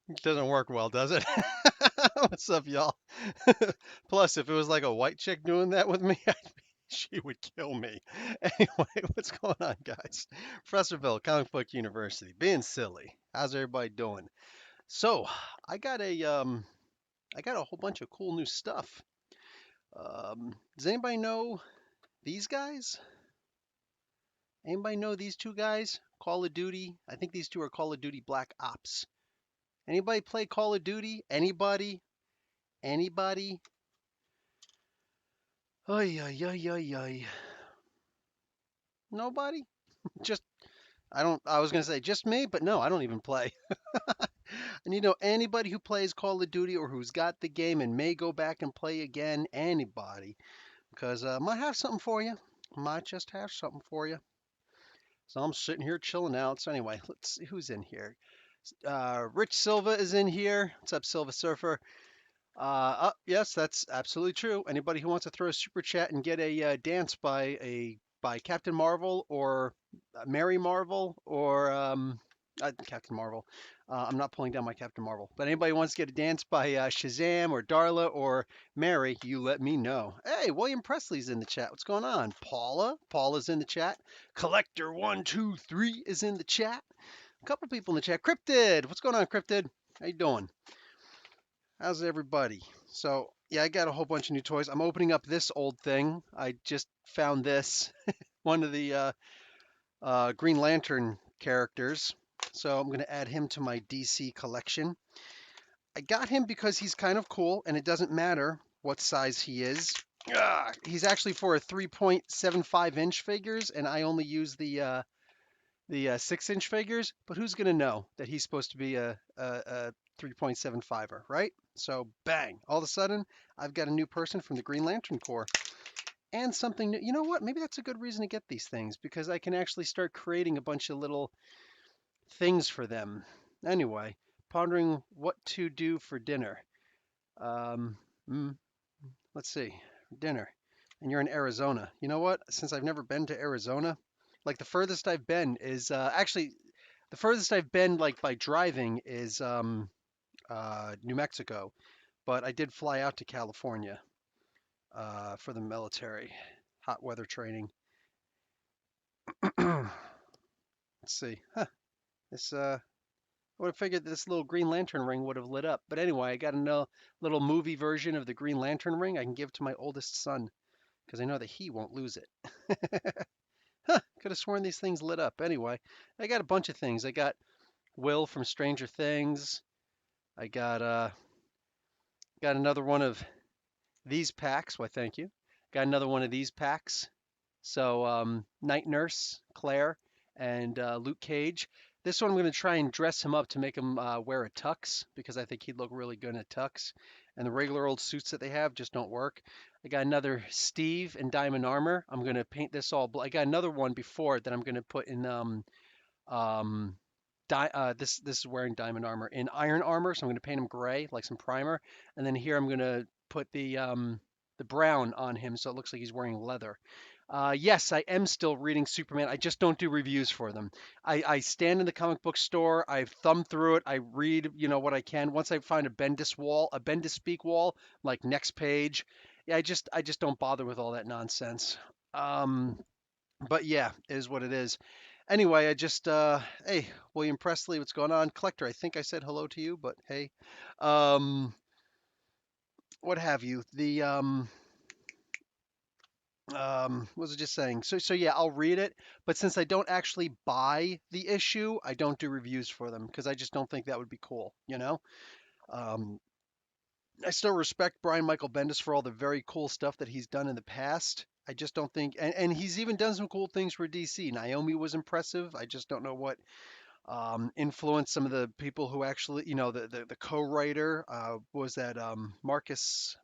It doesn't work well, does it? What's up, y'all? Plus, if it was like a white chick doing that with me, she would kill me. Anyway, what's going on, guys? Professorville, Comic Book University, being silly. How's everybody doing? So, I got I got a whole bunch of cool new stuff. Does anybody know these guys? Anybody know these two guys? Call of Duty. I think these two are Call of Duty Black Ops. Anybody play Call of Duty? Anybody? Anybody? Ay, ay, ay, ay, ay. Nobody? Just, I don't, I was going to say just me, but no, I don't even play. And anybody who plays Call of Duty or who's got the game and may go back and play again, anybody, because might have something for you. Might just have something for you. So I'm sitting here chilling out. So anyway, let's see who's in here. Rich Silva is in here. What's up, Silva Surfer? Yes, that's absolutely true. Anybody who wants to throw a super chat and get a dance by Captain Marvel or Mary Marvel or Captain Marvel. I'm not pulling down my Captain Marvel, but anybody who wants to get a dance by Shazam or Darla or Mary, you let me know. Hey, William Presley's in the chat. What's going on? Paula's in the chat. Collector123 is in the chat. A couple people in the chat. Cryptid, what's going on, Cryptid? How you doing? How's everybody? So, yeah, I got a whole bunch of new toys. I'm opening up this old thing. I just found this, one of the Green Lantern characters. So I'm going to add him to my DC collection. I got him because he's kind of cool, and it doesn't matter what size he is. He's actually for a 3.75-inch figures, and I only use the 6-inch figures, but who's going to know that he's supposed to be a 3.75er, right? So bang, all of a sudden, I've got a new person from the Green Lantern Corps. And something new. You know what? Maybe that's a good reason to get these things because I can actually start creating a bunch of little things for them. Anyway, pondering what to do for dinner. Um, mm, let's see, dinner. And you're in Arizona. You know what? Since I've never been to Arizona, like the furthest I've been is actually the furthest I've been like by driving is New Mexico, but I did fly out to California for the military hot weather training. Let's see. Huh, this I would have figured this little Green Lantern ring would have lit up. But anyway, I got a little movie version of the Green Lantern ring I can give to my oldest son because I know that he won't lose it. Huh, could have sworn these things lit up. Anyway, I got a bunch of things. I got Will from Stranger Things. I got another one of these packs. Why, thank you. Got another one of these packs. So Night Nurse, Claire, and Luke Cage. This one I'm going to try and dress him up to make him wear a tux because I think he'd look really good in a tux. And the regular old suits that they have just don't work. I got another Steve in diamond armor. I'm going to paint this all. I got another one before that I'm going to put in um, this is wearing diamond armor in iron armor, so I'm going to paint him gray like some primer, and then here I'm going to put the brown on him so it looks like he's wearing leather. Yes, I am still reading Superman. I just don't do reviews for them. I stand in the comic book store. I thumb through it. I read, what I can. Once I find a Bendis speak wall, like next page. Yeah, I just don't bother with all that nonsense. Um, but yeah, it is what it is. Anyway, hey, William Presley, what's going on? Collector, I think I said hello to you, but hey, um, what have you? What was I just saying? So yeah, I'll read it, but since I don't actually buy the issue, I don't do reviews for them because I just don't think that would be cool, Um, I still respect Brian Michael Bendis for all the very cool stuff that he's done in the past. I just don't think, and he's even done some cool things for DC. Naomi was impressive. I just don't know what influenced some of the people who actually, the co-writer was that Marcus.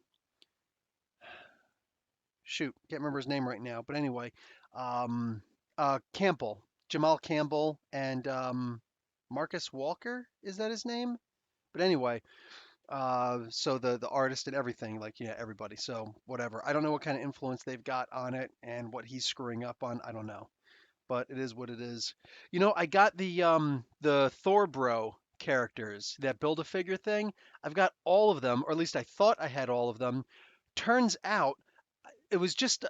Shoot, can't remember his name right now. But anyway, um, Campbell, Jamal Campbell, and Marcus Walker. Is that his name? But anyway, so the artist and everything, like everybody. So whatever. I don't know what kind of influence they've got on it and what he's screwing up on. I don't know, but it is what it is. I got the Thor Bro characters, that Build-A-Figure thing. I've got all of them, or at least I thought I had all of them. Turns out it was just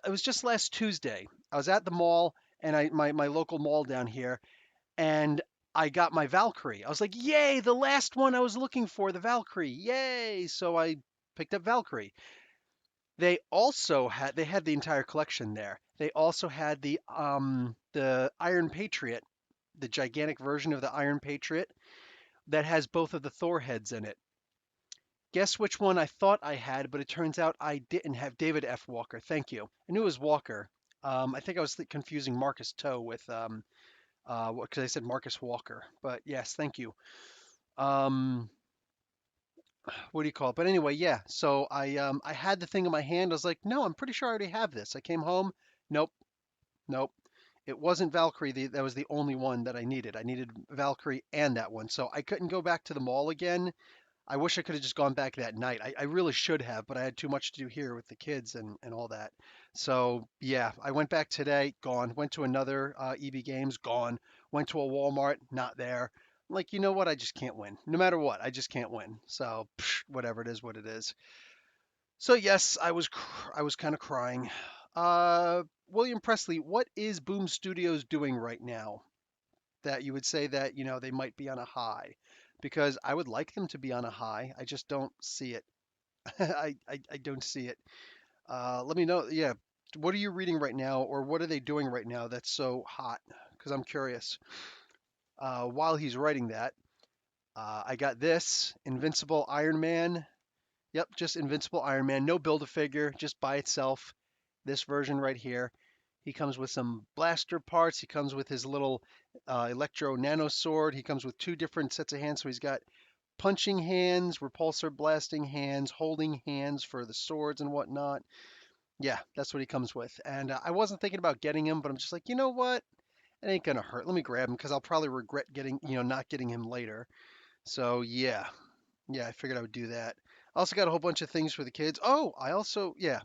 last Tuesday. I was at the mall and my local mall down here, and I got my Valkyrie. I was like, "Yay, the last one I was looking for, the Valkyrie. Yay." So I picked up Valkyrie. They had the entire collection there. They also had the Iron Patriot, the gigantic version of the Iron Patriot that has both of the Thor heads in it. Guess which one I thought I had, but it turns out I didn't have. David F. Walker. Thank you. I knew it was Walker. I think I was confusing Marcus Toe with because I said Marcus Walker. But yes, thank you. Um, what do you call it? But anyway, yeah. So I had the thing in my hand. I was like, no, I'm pretty sure I already have this. I came home. Nope, nope. It wasn't Valkyrie. That was the only one that I needed. I needed Valkyrie and that one. So I couldn't go back to the mall again. I wish I could have just gone back that night. I really should have, but I had too much to do here with the kids and all that. So yeah, I went back today, gone. Went to another EB Games, gone. Went to a Walmart, not there. I'm like, you know what? I just can't win. No matter what, I just can't win. So whatever it is, what it is. So yes, I was kind of crying. William Presley, what is Boom Studios doing right now that you would say that, they might be on a high? Because I would like them to be on a high. I just don't see it. I don't see it. Let me know. Yeah. What are you reading right now, or what are they doing right now that's so hot? Because I'm curious. While he's writing that, I got this Invincible Iron Man. Yep, just Invincible Iron Man. No Build-A-Figure, just by itself. This version right here. He comes with some blaster parts. He comes with his little electro nano sword. He comes with two different sets of hands. So he's got punching hands, repulsor blasting hands, holding hands for the swords and whatnot. Yeah, that's what he comes with. And I wasn't thinking about getting him, but I'm just like, you know what? It ain't gonna hurt. Let me grab him because I'll probably regret not getting him later. So yeah, yeah, I figured I would do that. I also got a whole bunch of things for the kids. Oh, yeah,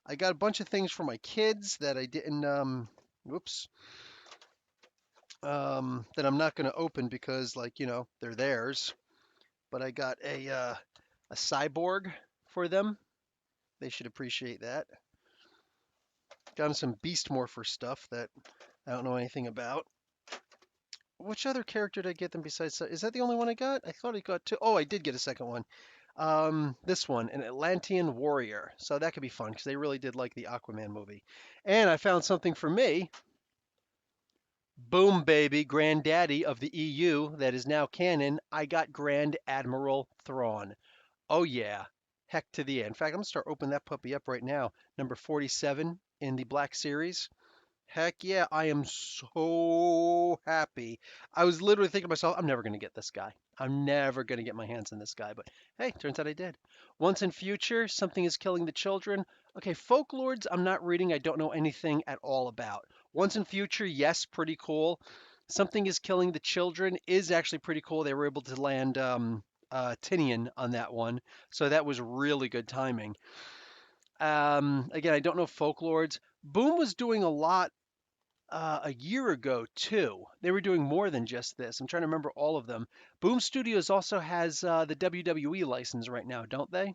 I got a bunch of things for my kids that I didn't, whoops, that I'm not gonna open because, like, they're theirs. But I got a cyborg for them. They should appreciate that. Got them some Beast Morpher stuff that I don't know anything about. Which other character did I get them besides? Is that the only one I got? I thought I got two. Oh, I did get a second one. This one, an Atlantean warrior. So that could be fun because they really did like the Aquaman movie. And I found something for me. Boom, baby, granddaddy of the EU that is now canon. I got Grand Admiral Thrawn. Oh yeah, heck to the end. In fact, I'm gonna start opening that puppy up right now. Number 47 in the Black Series. Heck yeah, I am so happy. I was literally thinking to myself, I'm never going to get this guy. I'm never going to get my hands on this guy. But hey, turns out I did. Once in Future, Something is Killing the Children. Okay, Folklords, I'm not reading. I don't know anything at all about. Once in Future, yes, pretty cool. Something is Killing the Children is actually pretty cool. They were able to land Tinian on that one. So that was really good timing. Again, I don't know Folklords. Boom was doing a lot a year ago too. They were doing more than just this. I'm trying to remember all of them. Boom Studios also has the WWE license right now, don't they?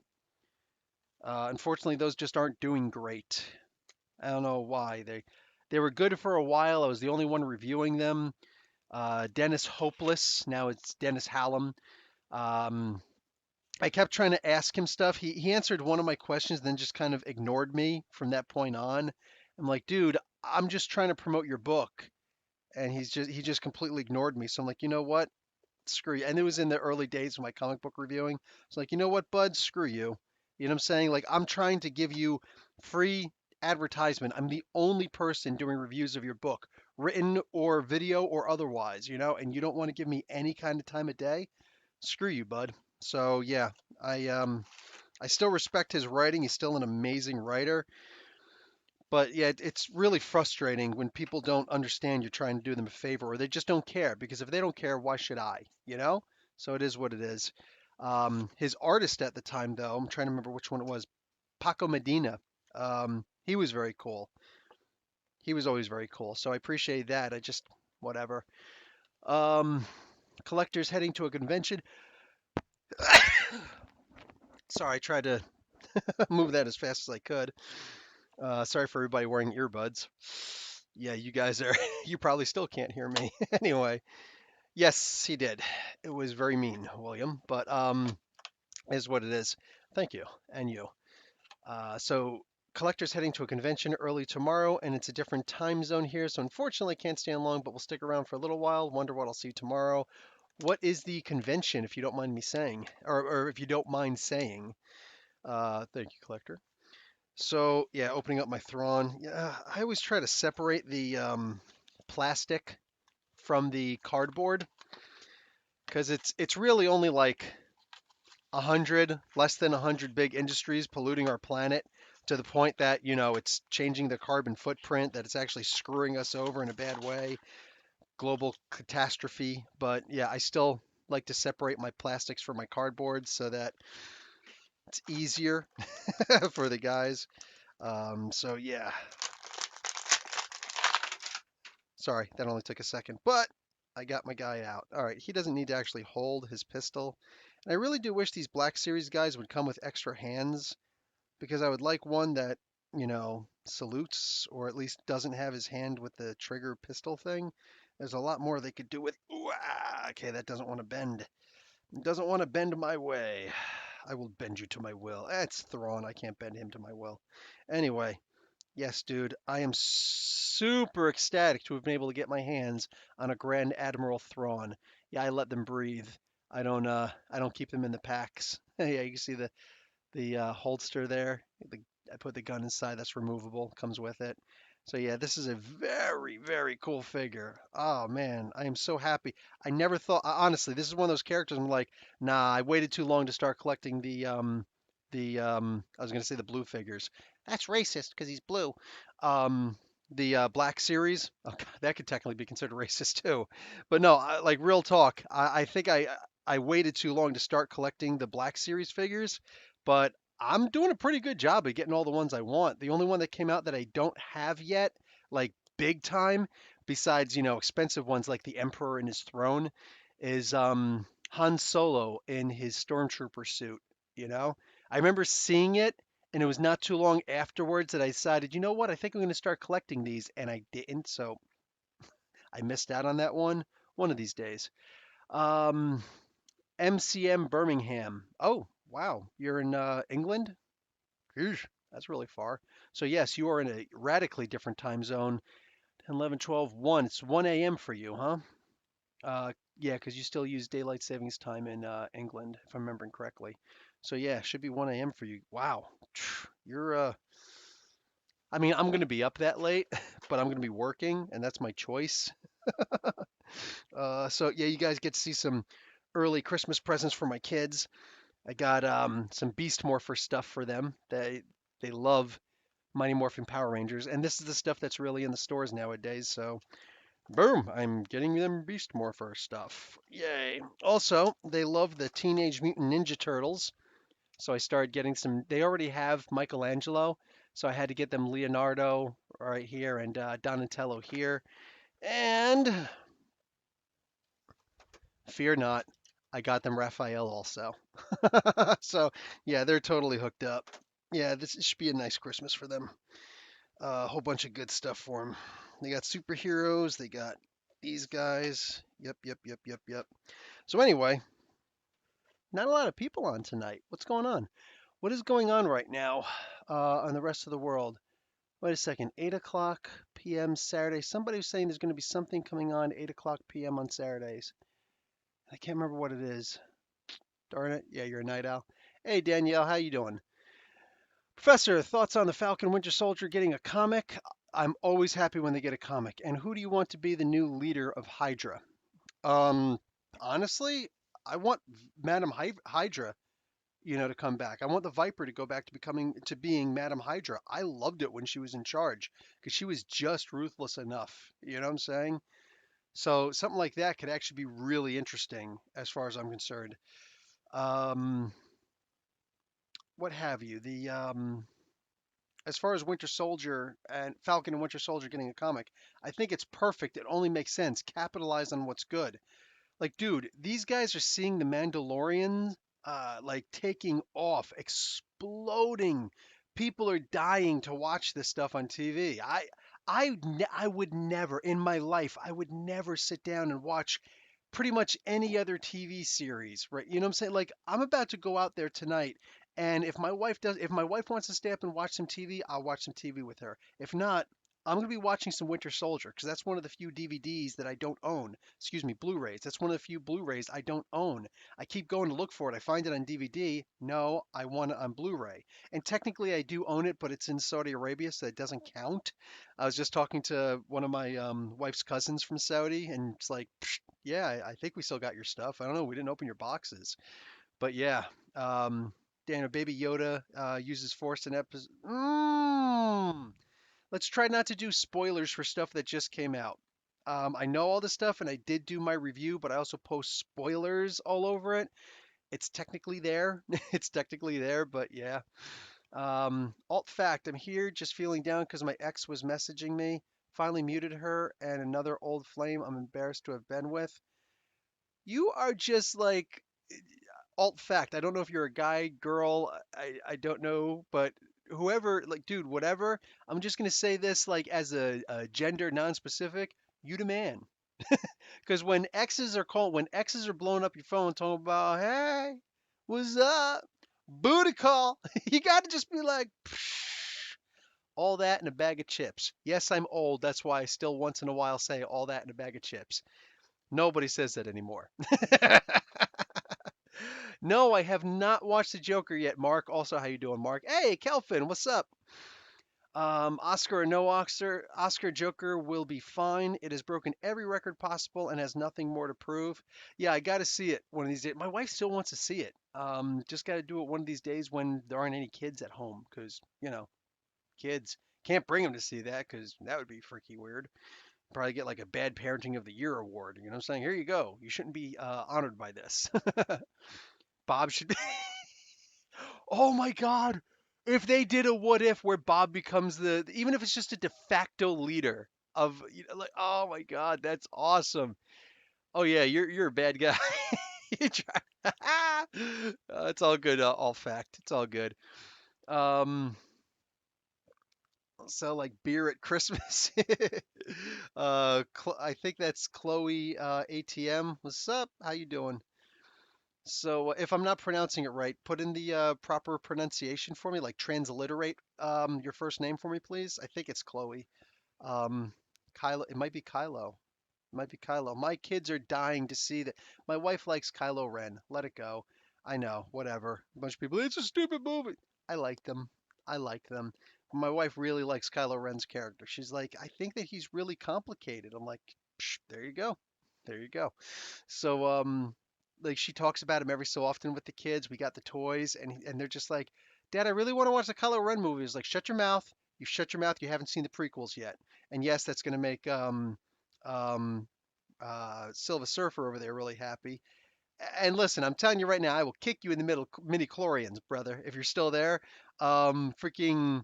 Unfortunately, those just aren't doing great. I don't know why. They were good for a while. I was the only one reviewing them. Dennis Hopeless. Now it's Dennis Hallam. Um, I kept trying to ask him stuff. He answered one of my questions, then just kind of ignored me from that point on. I'm like, dude, I'm just trying to promote your book, and he just completely ignored me. So I'm like, you know what? Screw you. And it was in the early days of my comic book reviewing. It's like, you know what, bud? Screw you. You know what I'm saying? Like, I'm trying to give you free advertisement. I'm the only person doing reviews of your book, written or video or otherwise, and you don't want to give me any kind of time of day? Screw you, bud. So yeah, I still respect his writing. He's still an amazing writer. But yeah, it's really frustrating when people don't understand you're trying to do them a favor, or they just don't care. Because if they don't care, why should I? You know? So it is what it is. His artist at the time, though, I'm trying to remember which one it was. Paco Medina. He was very cool. He was always very cool. So I appreciate that. I just whatever. Um, Collectors heading to a convention. Sorry, I tried to move that as fast as I could. Sorry for everybody wearing earbuds. Yeah, you guys are, you probably still can't hear me. Anyway, yes, he did. It was very mean, William, but is what it is. Thank you, and you. So collectors heading to a convention early tomorrow, and it's a different time zone here, so unfortunately I can't stay on long, but we'll stick around for a little while. Wonder what I'll see tomorrow. What is the convention, if you don't mind me saying, or if you don't mind saying? Thank you, collector. So yeah, opening up my Thrawn. Yeah, I always try to separate the plastic from the cardboard because it's really only like 100, less than 100 big industries polluting our planet to the point that, it's changing the carbon footprint, that it's actually screwing us over in a bad way, global catastrophe. But yeah, I still like to separate my plastics from my cardboard so that it's easier for the guys. So yeah, sorry, that only took a second, but I got my guy out. All right, he doesn't need to actually hold his pistol. And I really do wish these Black Series guys would come with extra hands because I would like one that, salutes or at least doesn't have his hand with the trigger pistol thing. There's a lot more they could do with. Ooh, okay, that doesn't want to bend. It doesn't want to bend my way. I will bend you to my will. It's Thrawn. I can't bend him to my will. Anyway, yes, dude, I am super ecstatic to have been able to get my hands on a Grand Admiral Thrawn. Yeah, I let them breathe. I don't keep them in the packs. Yeah, you can see the holster there. I put the gun inside. That's removable. Comes with it. So yeah, this is a very, very cool figure. Oh man, I am so happy. I never thought, honestly, this is one of those characters I'm like, nah, I waited too long to start collecting I was gonna say the blue figures. That's racist because he's blue. Um, the Black Series. Oh, God, that could technically be considered racist too. But no, like real talk. I think I waited too long to start collecting the Black Series figures, but I'm doing a pretty good job of getting all the ones I want. The only one that came out that I don't have yet, like big time, besides, expensive ones like the Emperor and his throne, is Han Solo in his stormtrooper suit, you know? I remember seeing it, and it was not too long afterwards that I decided, you know what, I think I'm going to start collecting these, and I didn't, so I missed out on that one of these days. Um, MCM Birmingham. Oh, wow, you're in England? Eesh, that's really far. So yes, you are in a radically different time zone. 10, 11, 12, 1. It's 1 a.m. for you, huh? Yeah, because you still use daylight savings time in England, if I'm remembering correctly. So yeah, should be 1 a.m. for you. Wow. You're I mean, I'm gonna be up that late, but I'm gonna be working, and that's my choice. So yeah, you guys get to see some early Christmas presents for my kids. I got some Beast Morpher stuff for them. They love Mighty Morphin Power Rangers, and this is the stuff that's really in the stores nowadays. So, boom, I'm getting them Beast Morpher stuff. Yay! Also, they love the Teenage Mutant Ninja Turtles, so I started getting some. They already have Michelangelo, so I had to get them Leonardo right here and Donatello here. And fear not, I got them Raphael also. So, yeah, they're totally hooked up. Yeah, this should be a nice Christmas for them. A whole bunch of good stuff for them. They got superheroes. They got these guys. Yep, yep, yep, yep, yep. So anyway, not a lot of people on tonight. What's going on? What is going on right now on the rest of the world? Wait a second. 8 o'clock p.m. Saturday. Somebody was saying there's going to be something coming on 8 o'clock p.m. on Saturdays. I can't remember what it is. Darn it. Yeah, you're a night owl. Hey, Danielle, how you doing? Professor, thoughts on the Falcon Winter Soldier getting a comic? I'm always happy when they get a comic. And who do you want to be the new leader of Hydra? Um, Honestly, I want Madam Hydra, to come back. I want the Viper to go back to being Madam Hydra. I loved it when she was in charge because she was just ruthless enough. You know what I'm saying? So something like that could actually be really interesting as far as I'm concerned. Um, what have you? The As far as Winter Soldier and Falcon and Winter Soldier getting a comic, I think it's perfect. It only makes sense. Capitalize on what's good. Like, dude, these guys are seeing the Mandalorian like taking off, exploding. People are dying to watch this stuff on TV. I would never in my life, I would never sit down and watch pretty much any other TV series, right? You know what I'm saying? Like, I'm about to go out there tonight, and if my wife wants to stay up and watch some TV, I'll watch some TV with her. If not, I'm going to be watching some Winter Soldier because that's one of the few DVDs that I don't own. Excuse me, Blu-rays. That's one of the few Blu-rays I don't own. I keep going to look for it. I find it on DVD. No, I want it on Blu-ray. And technically I do own it, but it's in Saudi Arabia, so it doesn't count. I was just talking to one of my wife's cousins from Saudi, and it's like, "Psh, yeah, I think we still got your stuff. I don't know. We didn't open your boxes." But yeah, um, Daniel, Baby Yoda uses Force in episode. Let's try not to do spoilers for stuff that just came out. I know all this stuff, and I did do my review, but I also post spoilers all over it. It's technically there. It's technically there, but yeah. Alt fact, I'm here just feeling down because my ex was messaging me. Finally muted her and another old flame I'm embarrassed to have been with. You are just like alt fact. I don't know if you're a guy, girl. I don't know, but whoever, like, dude, whatever. I'm just gonna say this like as a gender non-specific. You the man. Because when exes are blowing up your phone talking about, hey, what's up, booty call, you gotta just be like, psh, all that in a bag of chips. Yes, I'm old. That's why I still once in a while say all that in a bag of chips. Nobody says that anymore. No, I have not watched the Joker yet, Mark. Also, how you doing, Mark? Hey, Kelvin, what's up? Oscar or no Oscar Joker will be fine. It has broken every record possible and has nothing more to prove. Yeah, I got to see it one of these days. My wife still wants to see it. Just got to do it one of these days when there aren't any kids at home, because kids can't bring them to see that because that would be freaky weird. Probably get like a bad parenting of the year award. You know what I'm saying? Here you go. You shouldn't be honored by this. Bob should be. Oh my God. If they did a what if where Bob becomes even if it's just a de facto leader of, like, oh my God, that's awesome. Oh yeah, you're a bad guy. You try. It's all good, all fact. It's all good. Um, so like beer at Christmas. I think that's Chloe ATM. What's up? How you doing? So if I'm not pronouncing it right, put in the proper pronunciation for me, like transliterate your first name for me, please. I think it's Chloe. Um, Kylo, it might be Kylo. It might be Kylo. My kids are dying to see that. My wife likes Kylo Ren. Let it go. I know, whatever. A bunch of people, it's a stupid movie. I like them. I like them. My wife really likes Kylo Ren's character. She's like, I think that he's really complicated. I'm like, psh, there you go. There you go. So, like she talks about him every so often with the kids. We got the toys, and they're just like, Dad, I really want to watch the Kylo Ren movie. It's like, shut your mouth. You shut your mouth. You haven't seen the prequels yet. And yes, that's going to make um, Silver Surfer over there really happy. And listen, I'm telling you right now, I will kick you in the middle, midi chlorians, brother, if you're still there. Freaking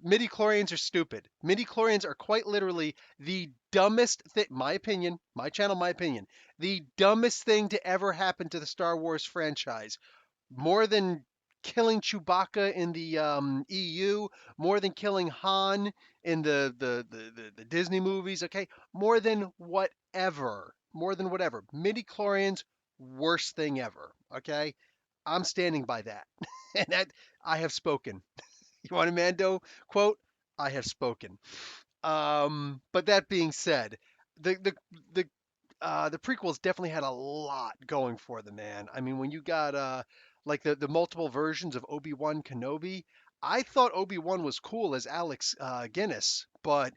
midi chlorians are stupid. Midi chlorians are quite literally the dumbest thing, my opinion, my channel, my opinion, the dumbest thing to ever happen to the Star Wars franchise. More than killing Chewbacca in the EU, more than killing Han in the Disney movies, okay? More than whatever. Midi chlorians, worst thing ever, okay? I'm standing by that. And that I have spoken. You want a Mando quote? I have spoken. But that being said, the the the prequels definitely had a lot going for them, man. I mean, when you got like the multiple versions of Obi-Wan Kenobi, I thought Obi-Wan was cool as Alex Guinness, but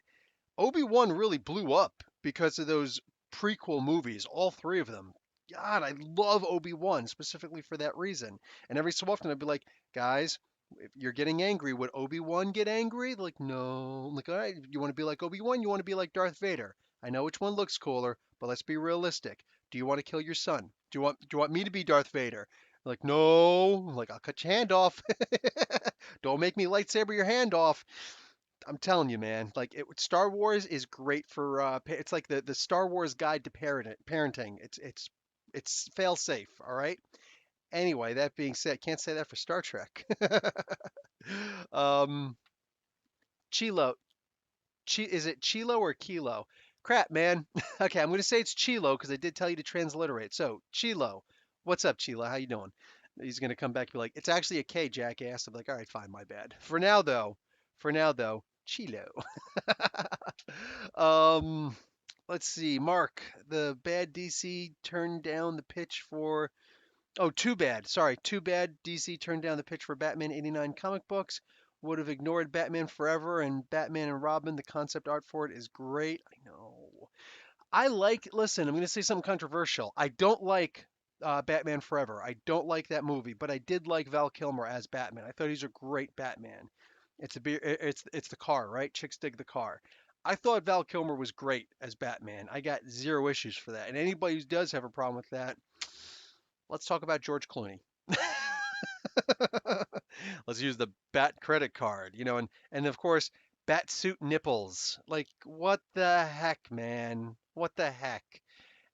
Obi-Wan really blew up because of those prequel movies, all three of them. God, I love Obi-Wan specifically for that reason. And every so often I'd be like, guys, if you're getting angry, would Obi-Wan get angry? Like, no. I'm like, all right, you want to be like Obi-Wan? You want to be like Darth Vader? I know which one looks cooler, but let's be realistic. Do you want to kill your son? Do you want me to be Darth Vader? Like, no. I'm like, I'll cut your hand off. Don't make me lightsaber your hand off. I'm telling you, man. Like Star Wars is great for it's like the Star Wars guide to parenting. It's fail safe. All right. Anyway, that being said, can't say that for Star Trek. um, Chilo, is it Chilo or Kilo? Crap, man. Okay, I'm gonna say it's Chilo because I did tell you to transliterate. So Chilo, what's up, Chilo? How you doing? He's gonna come back and be like, it's actually a K, jackass. I'm like, all right, fine, my bad. For now though, Chilo. um, let's see, Mark, the bad DC turned down the pitch for. Oh, too bad. Sorry, too bad. DC turned down the pitch for Batman 89 comic books. Would have ignored Batman Forever and Batman and Robin. The concept art for it is great. I know. Listen, I'm going to say something controversial. I don't like Batman Forever. I don't like that movie, but I did like Val Kilmer as Batman. I thought he's a great Batman. It's the car, right? Chicks dig the car. I thought Val Kilmer was great as Batman. I got zero issues for that. And anybody who does have a problem with that, let's talk about George Clooney. Let's use the bat credit card, and of course, bat suit nipples. Like, what the heck, man? What the heck?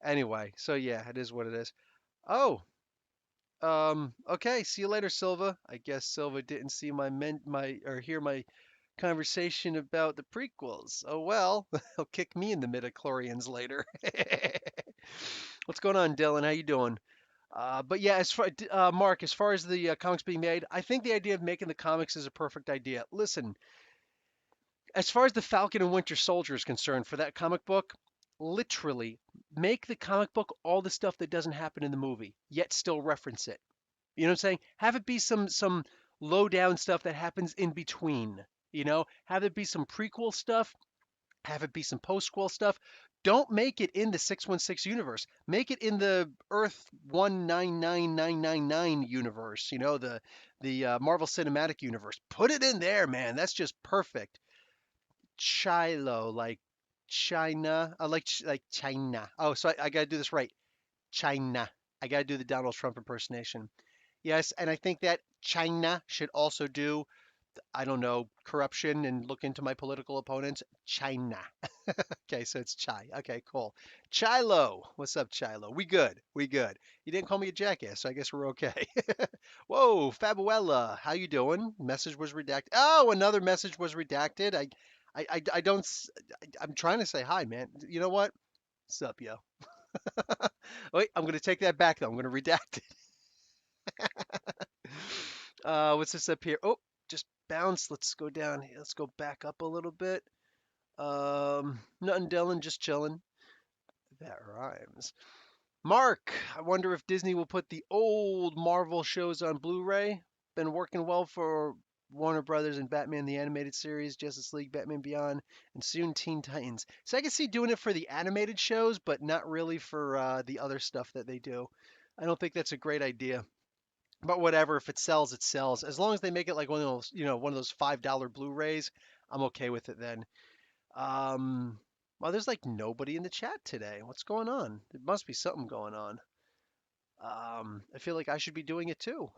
Anyway, so yeah, it is what it is. Oh, okay. See you later, Silva. I guess Silva didn't see my or hear my conversation about the prequels. Oh well, he'll kick me in the midichlorians later. What's going on, Dylan? How you doing? But yeah, Mark, as far as the comics being made, I think the idea of making the comics is a perfect idea. Listen, as far as the Falcon and Winter Soldier is concerned, for that comic book, literally make the comic book all the stuff that doesn't happen in the movie, yet still reference it. You know what I'm saying? Have it be some low down stuff that happens in between. Have it be some prequel stuff, have it be some post-scroll stuff. Don't make it in the 616 universe. Make it in the Earth 199999 universe, the Marvel Cinematic Universe. Put it in there, man. That's just perfect. Chilo, like China. I like China. Oh, so I got to do this right. China. I got to do the Donald Trump impersonation. Yes, and I think that China should also do, I don't know, corruption and look into my political opponents. China. Okay, so it's Chai. Okay, cool. Chilo. What's up, Chilo? We good. We good. You didn't call me a jackass, so I guess we're okay. Whoa, Fabuella. How you doing? Message was redacted. Oh, another message was redacted. I don't. I'm trying to say hi, man. You know what? Sup, yo. Wait, I'm gonna take that back though. I'm gonna redact it. What's this up here? Oh, just bounce. Let's go down here. Let's go back up a little bit. Nothing, Dylan, just chilling. That rhymes. Mark, I wonder if Disney will put the old Marvel shows on Blu-ray. Been working well for Warner Brothers and Batman the Animated Series, Justice League, Batman Beyond, and soon Teen Titans. So I can see doing it for the animated shows, but not really for the other stuff that they do. I don't think that's a great idea. But whatever, if it sells, it sells. As long as they make it like one of those $5 Blu-rays, I'm okay with it then. Um, well, there's like nobody in the chat today. What's going on? There must be something going on. I feel like I should be doing it too.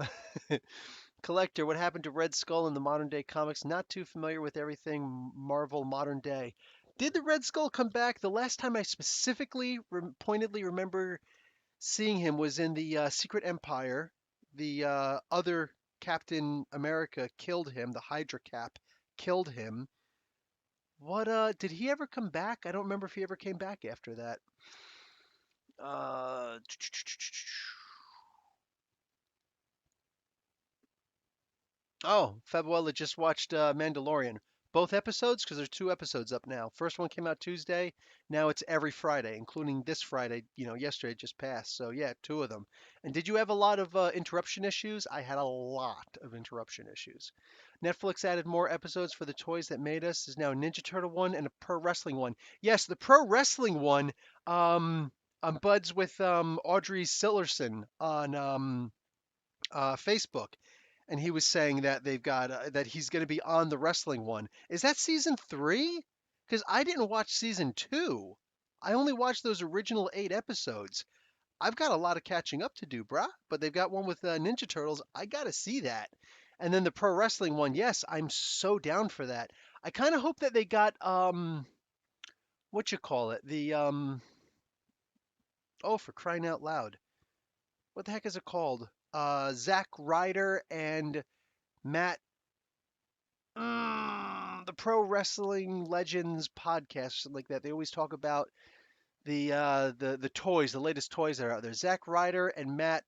Collector, what happened to Red Skull in the modern day comics? Not too familiar with everything Marvel modern day. Did the Red Skull come back? The last time I specifically pointedly remember seeing him was in the Secret Empire. The other Captain America killed him. The Hydra Cap killed him. What did he ever come back? I don't remember if he ever came back after that. Uh Oh, Fabuela just watched Mandalorian. Both episodes, because there's two episodes up now. First one came out Tuesday. Now it's every Friday, including this Friday. Yesterday just passed. So yeah, two of them. And did you have a lot of interruption issues? I had a lot of interruption issues. Netflix added more episodes for the Toys That Made Us. There's now a Ninja Turtle one and a pro wrestling one. Yes, the pro wrestling one. I'm buds with Audrey Sillerson on Facebook, and he was saying that they've got that he's going to be on the wrestling one. Is that season 3? Because I didn't watch season 2. I only watched those original 8 episodes. I've got a lot of catching up to do, brah. But they've got one with Ninja Turtles. I got to see that. And then the pro wrestling one, yes, I'm so down for that. I kind of hope that they got what you call it? The oh, for crying out loud. What the heck is it called? Zack Ryder and Matt the Pro Wrestling Legends podcast, something like that. They always talk about the toys, the latest toys that are out there. Zack Ryder and not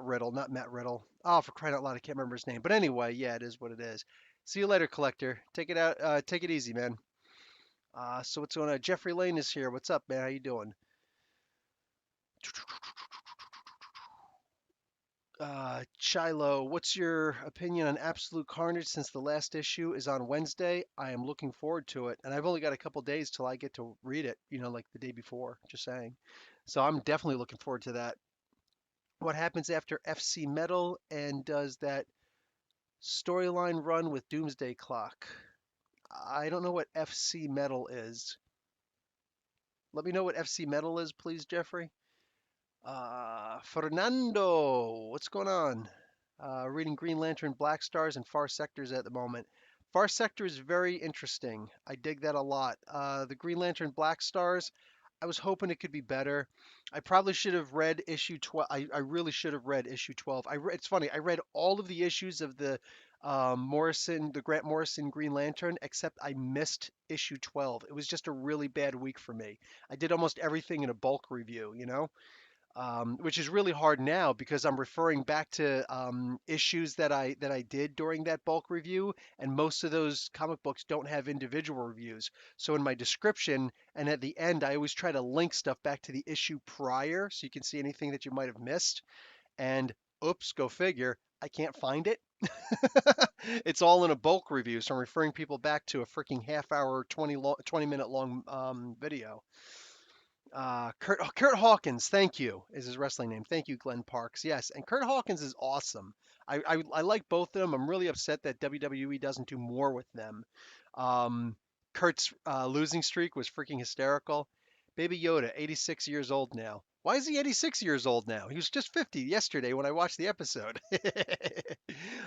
Riddle, not Matt Riddle. Oh, for crying out loud, I can't remember his name. But anyway, yeah, it is what it is. See you later, collector. Take it out. Take it easy, man. So what's going on? Jeffrey Lane is here. What's up, man? How you doing? Chilo, what's your opinion on Absolute Carnage since the last issue is on Wednesday? I am looking forward to it, and I've only got a couple days till I get to read it, like the day before, just saying. So I'm definitely looking forward to that. What happens after FC Metal, and does that storyline run with Doomsday Clock? I don't know what FC Metal is. Let me know what FC Metal is, please, Jeffrey. Fernando, what's going on? Reading Green Lantern, Black Stars, and Far Sectors at the moment. Far Sector is very interesting. I dig that a lot. The Green Lantern, Black Stars, I was hoping it could be better. I probably should have read issue 12. I really should have read issue 12. It's funny, I read all of the issues of the Grant Morrison Green Lantern, except I missed issue 12. It was just a really bad week for me. I did almost everything in a bulk review. Which is really hard now because I'm referring back to issues that I did during that bulk review, and most of those comic books don't have individual reviews. So in my description and at the end, I always try to link stuff back to the issue prior, so you can see anything that you might have missed. And oops, go figure, I can't find it. It's all in a bulk review, so I'm referring people back to a freaking half hour, 20-minute long video. Kurt Hawkins, thank you, is his wrestling name. Thank you, Glenn Parks. Yes, and Kurt Hawkins is awesome. I like both of them. I'm really upset that WWE doesn't do more with them. Um, Kurt's losing streak was freaking hysterical. Baby Yoda, 86 years old now. Why is he 86 years old now? He was just 50 yesterday when I watched the episode.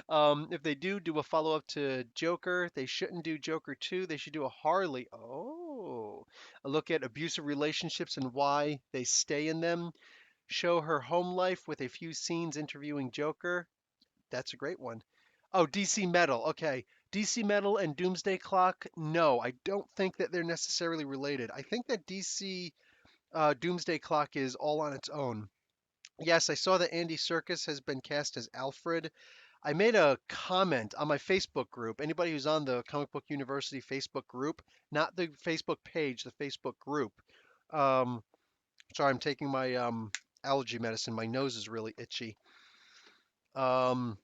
If they do a follow up to Joker, they shouldn't do Joker 2. They should do a Harley. Oh, a look at abusive relationships and why they stay in them. Show her home life with a few scenes interviewing Joker. That's a great one. Oh, DC Metal. Okay. DC Metal and Doomsday Clock. No, I don't think that they're necessarily related. I think that DC Doomsday Clock is all on its own. Yes, I saw that Andy Serkis has been cast as Alfred. I made a comment on my Facebook group. Anybody who's on the Comic Book University Facebook group, not the Facebook page, the Facebook group. Um, Sorry, I'm taking my allergy medicine. My nose is really itchy. Um,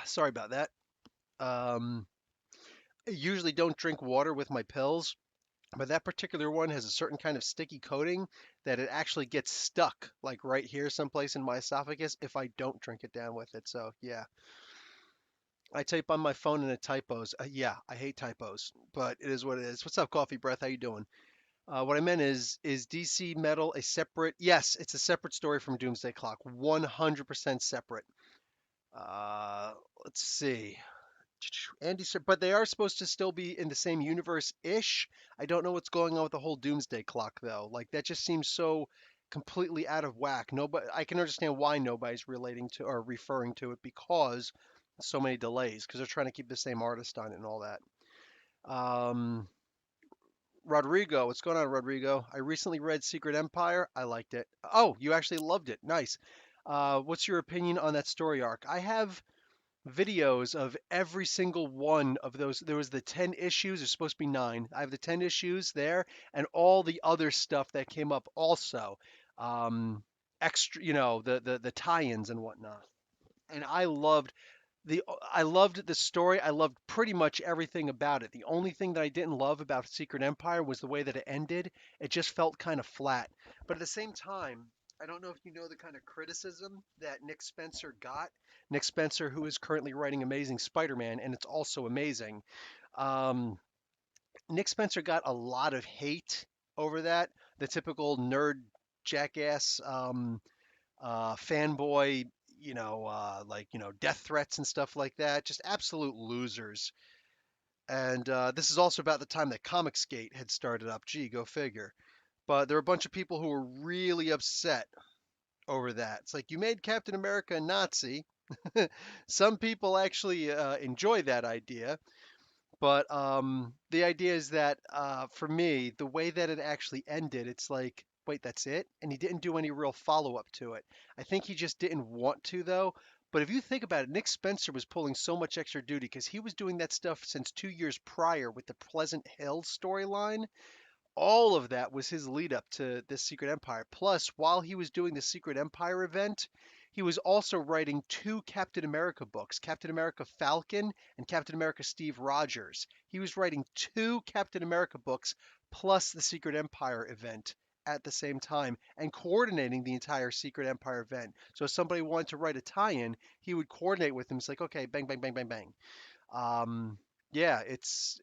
Sorry about that. Um, I usually don't drink water with my pills, but that particular one has a certain kind of sticky coating that it actually gets stuck, like right here, someplace in my esophagus, if I don't drink it down with it. So yeah, I type on my phone and it typos. Yeah, I hate typos, but it is what it is. What's up, Coffee Breath? How you doing? What I meant is DC Metal a separate? Yes, it's a separate story from Doomsday Clock. 100% separate. Uh, let's see. But they are supposed to still be in the same universe-ish. I don't know what's going on with the whole Doomsday Clock though. Like that just seems so completely out of whack. Nobody, I can understand why nobody's relating to or referring to it because so many delays because they're trying to keep the same artist on it and all that. Um, Rodrigo, what's going on, Rodrigo? I recently read Secret Empire. I liked it. Oh, you actually loved it. Nice. What's your opinion on that story arc? I have videos of every single one of those. There was the 10 issues, there's supposed to be 9. I have the 10 issues there and all the other stuff that came up also. Extra, the tie-ins and whatnot. And I loved the story. I loved pretty much everything about it. The only thing that I didn't love about Secret Empire was the way that it ended. It just felt kind of flat. But at the same time, I don't know if you know the kind of criticism that Nick Spencer got. Nick Spencer, who is currently writing Amazing Spider-Man, and it's also amazing. Um, Nick Spencer got a lot of hate over that. The typical nerd jackass fanboy, death threats and stuff like that. Just absolute losers. And this is also about the time that Comicsgate had started up. Gee, go figure. But there were a bunch of people who were really upset over that. It's like you made Captain America a Nazi. Some people actually enjoy that idea, but the idea is that for me, the way that it actually ended, it's like, wait, that's it? And he didn't do any real follow up to it. I think he just didn't want to, though. But if you think about it, Nick Spencer was pulling so much extra duty because he was doing that stuff since 2 years prior with the Pleasant Hill storyline. All of that was his lead up to this Secret Empire. Plus, while he was doing the Secret Empire event, he was also writing two Captain America books, Captain America Falcon and Captain America Steve Rogers. He was writing two Captain America books plus the Secret Empire event at the same time and coordinating the entire Secret Empire event. So if somebody wanted to write a tie-in, he would coordinate with them. It's like, okay, bang, bang, bang, bang, bang. Um, yeah, it's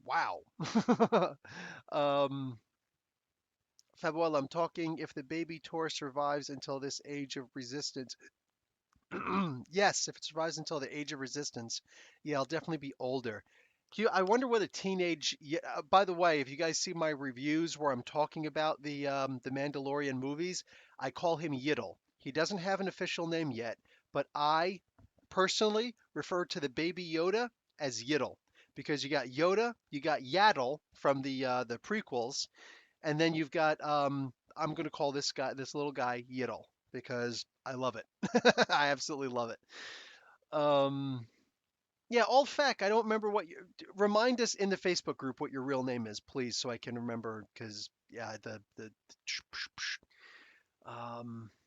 wow. um, Fabuel, I'm talking if the baby Tor survives until this age of resistance. Yes, if it survives until the age of resistance, yeah, I'll definitely be older. I wonder what a teenage. Yeah, by the way, if you guys see my reviews where I'm talking about the Mandalorian movies, I call him Yiddle. He doesn't have an official name yet, but I personally refer to the baby Yoda as Yiddle because you got Yoda, you got Yaddle from the prequels, and then you've got I'm gonna call this little guy Yiddle because I love it. I absolutely love it. Um, yeah, old fact. I don't remember what you remind us in the Facebook group what your real name is, please, so I can remember. Because yeah,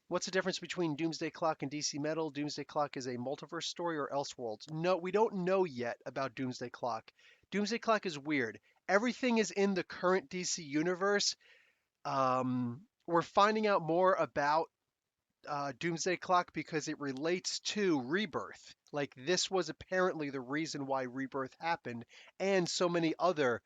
what's the difference between Doomsday Clock and DC Metal? Doomsday Clock is a multiverse story or Elseworlds? No, we don't know yet about Doomsday Clock. Doomsday Clock is weird. Everything is in the current DC universe. We're finding out more about Doomsday Clock because it relates to Rebirth. Like, this was apparently the reason why Rebirth happened, and so many other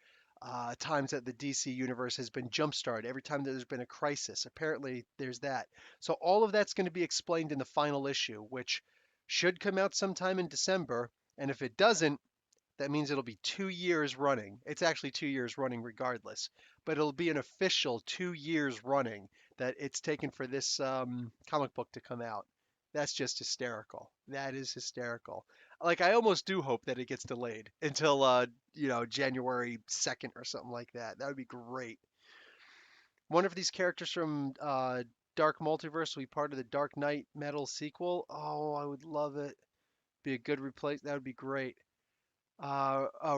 times that the DC universe has been jump started. Every time that there's been a crisis, apparently there's that. So, all of that's going to be explained in the final issue, which should come out sometime in December. And if it doesn't, that means it'll be 2 years running. It's actually 2 years running regardless, but it'll be an official 2 years running that it's taken for this comic book to come out. That's just hysterical. That is hysterical. Like, I almost do hope that it gets delayed until January 2nd or something like that. That would be great. One of these characters from Dark Multiverse will be part of the Dark Knight Metal sequel. Oh, I would love it. Be a good replace. That would be great.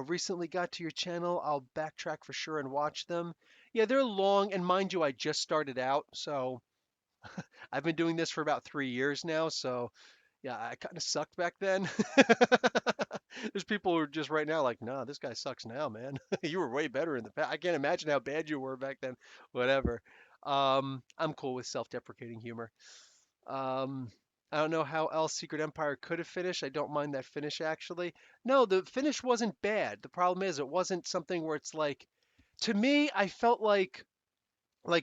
Recently got to your channel. I'll backtrack for sure and watch them. Yeah, they're long, and mind you, I just started out, so I've been doing this for about 3 years now. So yeah, I kind of sucked back then. There's people who are just right now like, nah, this guy sucks now, man. You were way better in the past. I can't imagine how bad you were back then. Whatever. I'm cool with self-deprecating humor. Um, I don't know how else Secret Empire could have finished. I don't mind that finish actually. No, the finish wasn't bad. The problem is it wasn't something where it's like, to me, I felt like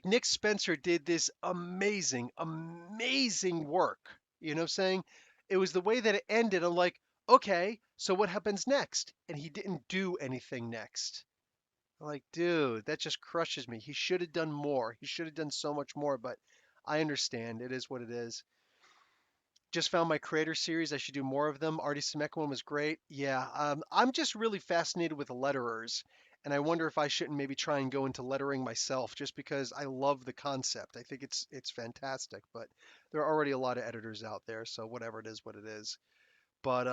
Nick Spencer did this amazing, amazing work. You know what I'm saying? It was the way that it ended. I'm like, okay, so what happens next? And he didn't do anything next. I'm like, dude, that just crushes me. He should have done more. He should have done so much more, but I understand. It is what it is. Just found my creator series. I should do more of them. Artie Simek one was great. Yeah, I'm just really fascinated with letterers, and I wonder if I shouldn't maybe try and go into lettering myself, just because I love the concept. I think it's fantastic, but there are already a lot of editors out there, so whatever it is, what it is. But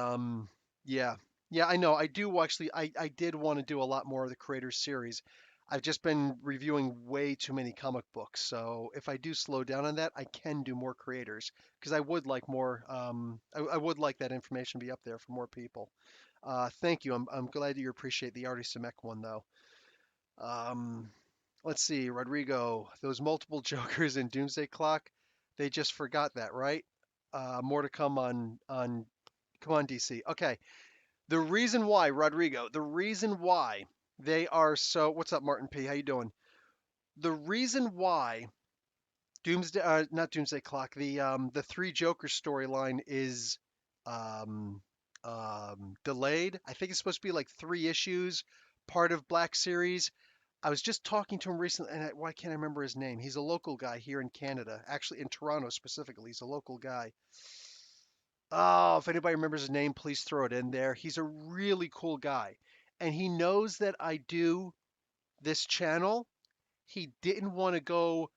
yeah, yeah, I know. I do actually. I did want to do a lot more of the creator series. I've just been reviewing way too many comic books, so if I do slow down on that, I can do more creators because I would like more. I would like that information be up there for more people. Thank you. I'm glad that you appreciate the Artie Simek one though. Um, let's see, Rodrigo. Those multiple Jokers in Doomsday Clock, they just forgot that, right? More to come on. Come on, DC. Okay. The reason why, Rodrigo, the reason why they are so, what's up, Martin P? How you doing? The reason why Doomsday, not Doomsday Clock. The Three Joker storyline is um, delayed. I think it's supposed to be like 3 issues, part of Black Series. I was just talking to him recently, and why can't I remember his name? He's a local guy here in Canada, actually in Toronto specifically. He's a local guy. Oh, if anybody remembers his name, please throw it in there. He's a really cool guy, and he knows that I do this channel. He didn't want to go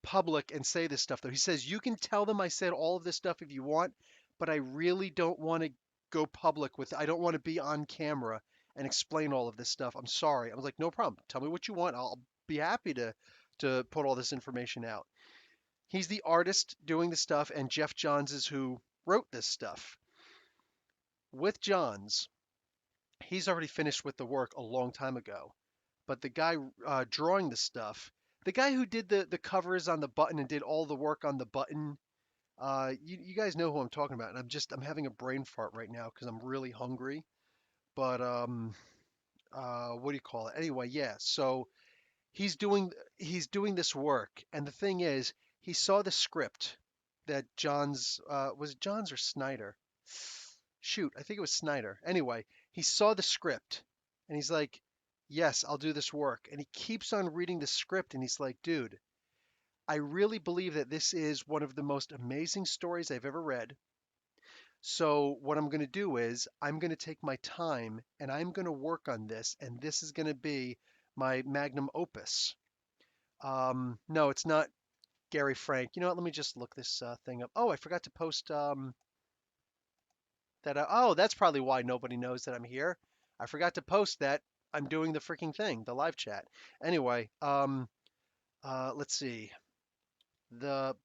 public and say this stuff though. He says you can tell them I said all of this stuff if you want, but I really don't want to go public with. I don't want to be on camera and explain all of this stuff. I'm sorry. I was like, no problem. Tell me what you want. I'll be happy to put all this information out. He's the artist doing the stuff, and Jeff Johns is who wrote this stuff. With Johns, he's already finished with the work a long time ago. But the guy drawing the stuff, the guy who did the covers on the button and did all the work on the button, you guys know who I'm talking about. And I'm having a brain fart right now because I'm really hungry. But what do you call it? Anyway, yeah. So he's doing he's doing this work, and the thing is, he saw the script that Johns was it Johns or Snyder? Shoot, I think it was Snyder. Anyway, he saw the script, and he's like, "Yes, I'll do this work." And he keeps on reading the script, and he's like, "Dude, I really believe that this is one of the most amazing stories I've ever read. So what I'm going to do is I'm going to take my time and I'm going to work on this, and this is going to be my magnum opus." No, it's not Gary Frank. You know what? Let me just look this thing up. Oh, I forgot to post that. Oh, that's probably why nobody knows that I'm here. I forgot to post that I'm doing the freaking thing, the live chat. Anyway, let's see. The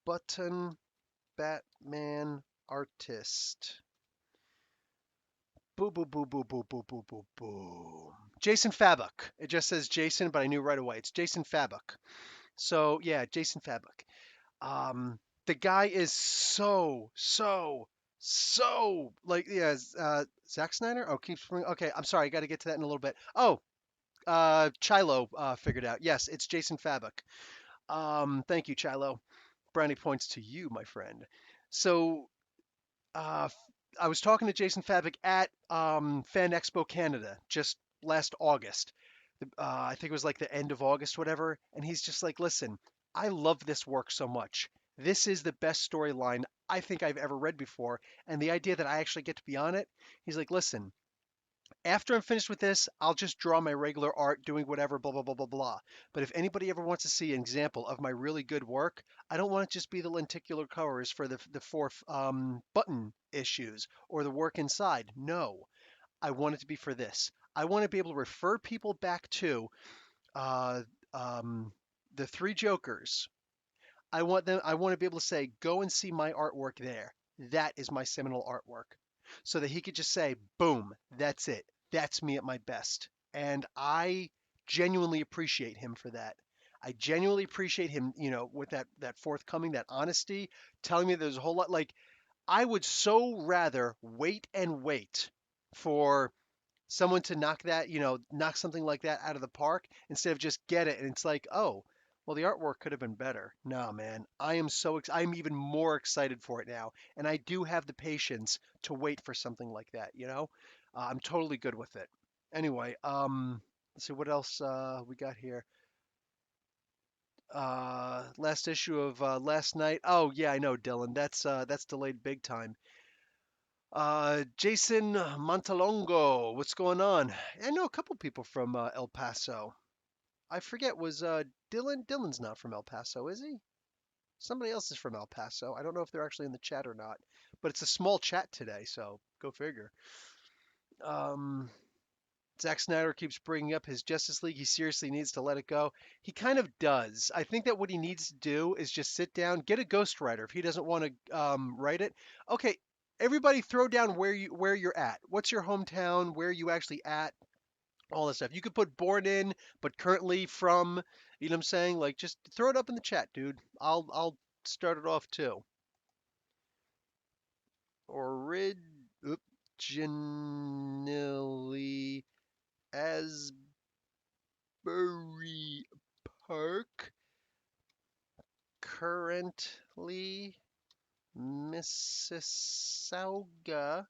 button Batman artist. Boo, boo, boo, boo, boo, boo, boo, boo, boo. Jason Fabok. It just says Jason, but I knew right away. It's Jason Fabok. So yeah, Jason Fabok. The guy is so like yeah. Zack Snyder. Oh, keeps bringing. Okay, I'm sorry. I got to get to that in a little bit. Oh, Chilo figured out. Yes, it's Jason Fabok. Thank you, Chilo. Brownie points to you, my friend. So uh, I was talking to Jason Fabok at Fan Expo Canada just last August. I think it was like the end of August, whatever. And he's just like, listen, I love this work so much. This is the best storyline I think I've ever read before. And the idea that I actually get to be on it, he's like, listen, after I'm finished with this, I'll just draw my regular art doing whatever, blah, blah, blah, blah, blah. But if anybody ever wants to see an example of my really good work, I don't want it just be the lenticular covers for the four button issues or the work inside. No, I want it to be for this. I want to be able to refer people back to uh, um, the Three Jokers. I want to be able to say, go and see my artwork there. That is my seminal artwork. So that he could just say, boom, that's it. That's me at my best. And I genuinely appreciate him for that. I genuinely appreciate him, with that forthcoming, that honesty, telling me there's a whole lot. Like, I would so rather wait for someone to knock something like that out of the park instead of just get it. And it's like, oh, well, the artwork could have been better. No, man, I'm even more excited for it now. And I do have the patience to wait for something like that. I'm totally good with it. Anyway, let's see what else we got here. Last issue of last night. Oh yeah, I know, Dylan. That's delayed big time. Jason Montalongo, what's going on? I know a couple people from El Paso. I forget, was Dylan? Dylan's not from El Paso, is he? Somebody else is from El Paso. I don't know if they're actually in the chat or not, but it's a small chat today, so go figure. Um, Zack Snyder keeps bringing up his Justice League. He seriously needs to let it go. He kind of does. I think that what he needs to do is just sit down, get a ghostwriter if he doesn't want to write it. Okay, everybody throw down where you're at. What's your hometown? Where are you actually at? All this stuff. You could put born in, but currently from. You know what I'm saying? Like, just throw it up in the chat, dude. I'll start it off too. Originally Asbury Park, currently Mississauga,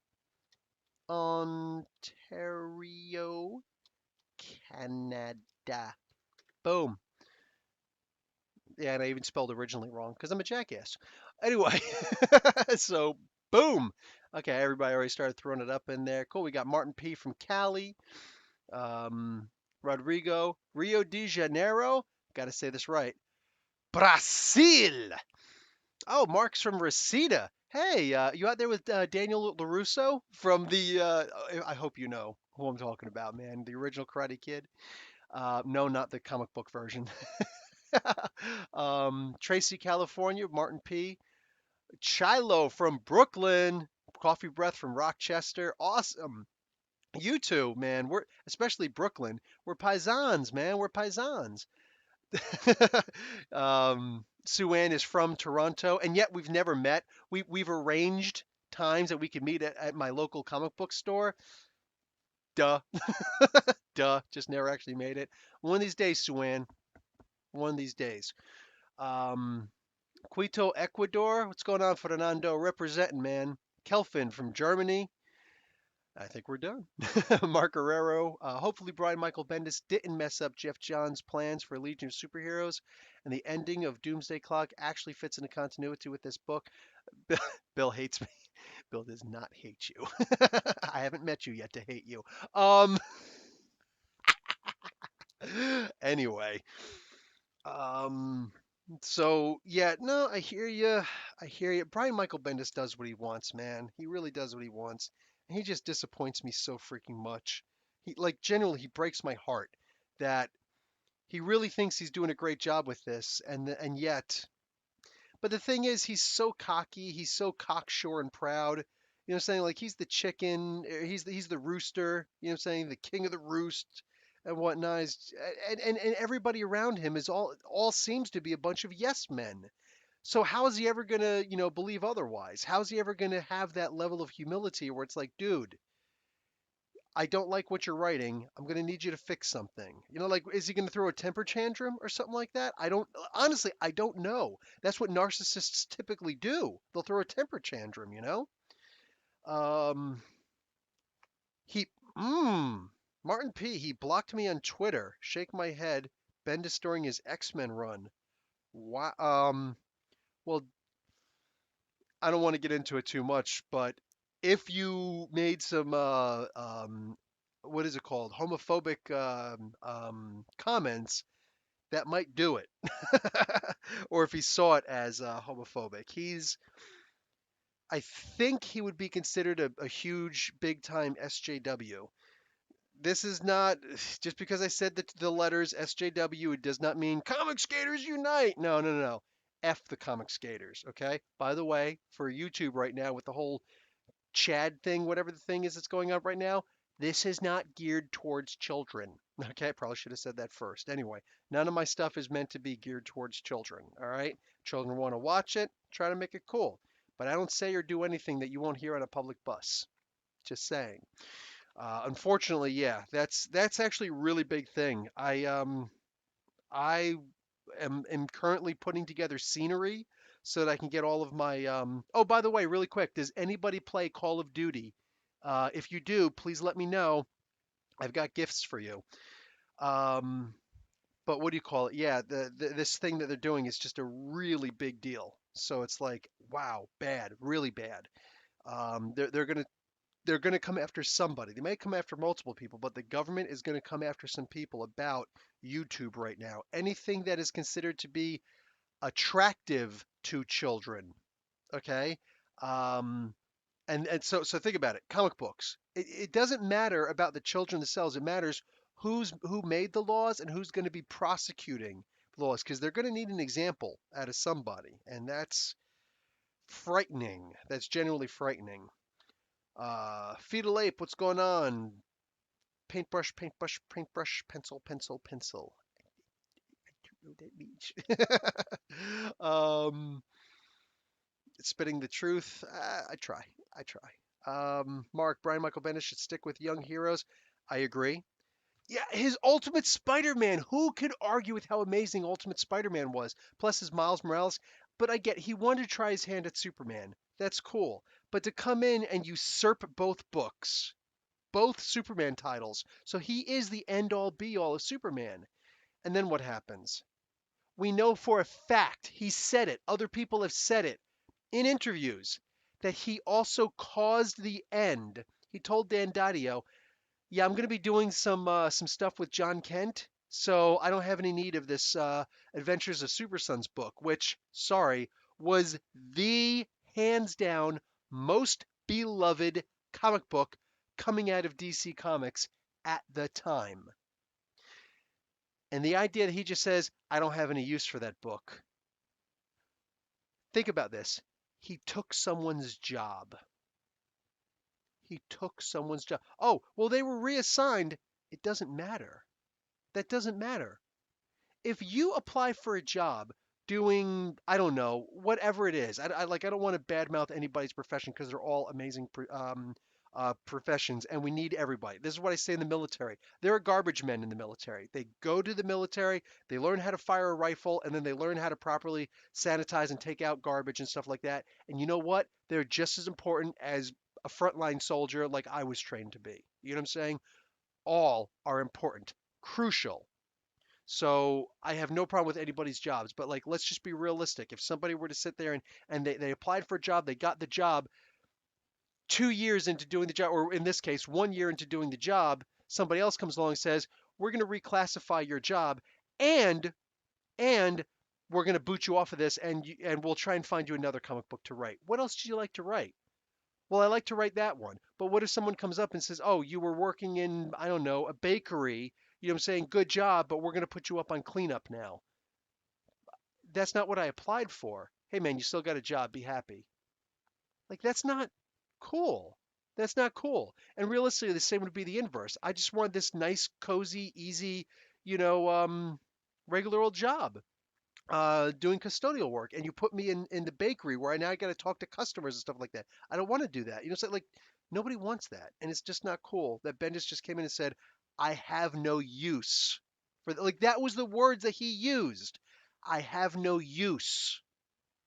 Ontario, Canada. Boom. Yeah, and I even spelled originally wrong because I'm a jackass. Anyway, so boom. Okay, everybody already started throwing it up in there. Cool. We got Martin P from Cali, um, Rodrigo, Rio de Janeiro. Got to say this right. Brazil. Oh, Mark's from Reseda. Hey, you out there with Daniel LaRusso from the? I hope you know who I'm talking about, man. The original Karate Kid. No, not the comic book version. Tracy, California, Martin P. Chilo from Brooklyn, Coffee Breath from Rochester. Awesome. You two, man. We're especially Brooklyn. We're paisans, man. We're paisans. Sue Ann is from Toronto, and yet we've never met. We've arranged times that we could meet at my local comic book store. Duh, duh. Just never actually made it. One of these days, Sue Ann. One of these days. Um, Quito, Ecuador. What's going on, Fernando? Representing, man. Kelfin from Germany. I think we're done. Mark Guerrero. Hopefully, Brian Michael Bendis didn't mess up Jeff Johns' plans for Legion of Superheroes, and the ending of Doomsday Clock actually fits into continuity with this book. Bill hates me. Bill does not hate you. I haven't met you yet to hate you. Um. Anyway. Um. So yeah, no, I hear you. I hear you. Brian Michael Bendis does what he wants, man. He really does what he wants. And he just disappoints me so freaking much. He like genuinely he breaks my heart that he really thinks he's doing a great job with this and yet but the thing is he's so cocky, he's so cocksure and proud. You know what I'm saying? Like he's the chicken, he's the rooster, you know what I'm saying? The king of the roost and whatnot. And everybody around him is all seems to be a bunch of yes men. So how is he ever gonna, believe otherwise? How is he ever gonna have that level of humility where it's like, dude, I don't like what you're writing. I'm gonna need you to fix something. Like, is he gonna throw a temper tantrum or something like that? I don't honestly, I don't know. That's what narcissists typically do. They'll throw a temper tantrum. Um, he, Martin P. He blocked me on Twitter. Shake my head. Bendis during his X-Men run. Why? Well, I don't want to get into it too much, but if you made some what is it called? Homophobic comments, that might do it. Or if he saw it as homophobic. I think he would be considered a huge, big time SJW. This is not just because I said the letters SJW, it does not mean Comic Skaters Unite. No, no, no, no. F the Comic Skaters, okay? By the way, for YouTube right now with the whole Chad thing, whatever the thing is that's going on right now, this is not geared towards children. Okay, I probably should have said that first. Anyway, none of my stuff is meant to be geared towards children. All right, children want to watch it, try to make it cool, but I don't say or do anything that you won't hear on a public bus. Just saying. Unfortunately, yeah, that's actually a really big thing. I am currently putting together scenery so that I can get all of my. Oh, by the way, really quick, does anybody play Call of Duty? If you do, please let me know. I've got gifts for you. Um, but what do you call it? Yeah, this thing that they're doing is just a really big deal. So it's like, wow, bad, really bad. They're gonna come after somebody. They may come after multiple people, but the government is gonna come after some people about YouTube right now. Anything that is considered to be attractive to children. Okay. Um, and so think about it. Comic books. It doesn't matter about the children themselves. It matters who made the laws and who's going to be prosecuting laws because they're going to need an example out of somebody, and that's frightening. That's genuinely frightening. Fetal ape, what's going on? Paintbrush, paintbrush, paintbrush, pencil, pencil, pencil. I don't know that means. Spitting the truth. I try. I try. Mark, Brian Michael Bendis should stick with young heroes. I agree. Yeah, his Ultimate Spider-Man. Who could argue with how amazing Ultimate Spider-Man was? Plus his Miles Morales. But I get he wanted to try his hand at Superman. That's cool. But to come in and usurp both books, both Superman titles, so he is the end all be all of Superman. And then what happens? We know for a fact, he said it, other people have said it in interviews, that he also caused the end. He told Dan Didio, yeah, I'm going to be doing some stuff with John Kent, so I don't have any need of this Adventures of Super Sons book, which, sorry, was the hands down most beloved comic book coming out of DC Comics at the time. And the idea that he just says, I don't have any use for that book. Think about this. He took someone's job. He took someone's job. Oh, well, they were reassigned. It doesn't matter. That doesn't matter. If you apply for a job doing, I don't know, whatever it is, I don't want to badmouth anybody's profession because they're all amazing professions and we need everybody. This is what I say in the military. There are garbage men in the military. They go to the military, they learn how to fire a rifle, and then they learn how to properly sanitize and take out garbage and stuff like that. And you know what? They're just as important as a frontline soldier like I was trained to be. You know what I'm saying? All are important, crucial. So I have no problem with anybody's jobs, but like let's just be realistic. If somebody were to sit there and they applied for a job, they got the job 2 years into doing the job, or in this case, 1 year into doing the job, somebody else comes along and says, we're going to reclassify your job and and we're going to boot you off of this and we'll try and find you another comic book to write. What else do you like to write? Well, I like to write that one. But what if someone comes up and says, oh, you were working in, I don't know, a bakery. You know what I'm saying? Good job, but we're going to put you up on cleanup now. That's not what I applied for. Hey, man, you still got a job. Be happy. Like, that's not cool. That's not cool. And realistically, the same would be the inverse. I just want this nice, cozy, easy, you know, regular old job doing custodial work. And you put me in the bakery where I now got to talk to customers and stuff like that. I don't want to do that. You know, so like nobody wants that. And it's just not cool that Bendis just came in and said, I have no use for like that was the words that he used. I have no use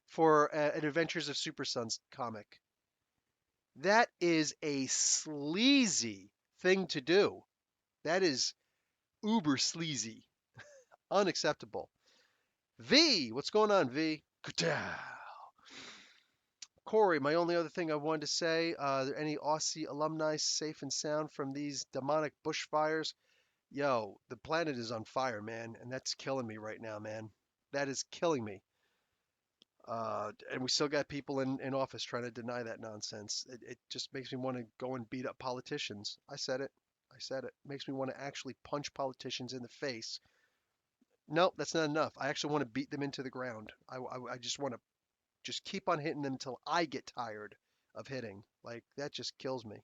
for an Adventures of Super Sons comic. That is a sleazy thing to do. That is uber sleazy. Unacceptable. V, what's going on, V? Corey, my only other thing I wanted to say, are there any Aussie alumni safe and sound from these demonic bushfires? Yo, the planet is on fire, man, and that's killing me right now, man. That is killing me. And we still got people in office trying to deny that nonsense. It just makes me want to go and beat up politicians. I said it. I said it. Makes me want to actually punch politicians in the face. Nope, that's not enough. I actually want to beat them into the ground. I just want to just keep on hitting them until I get tired of hitting. Like, that just kills me.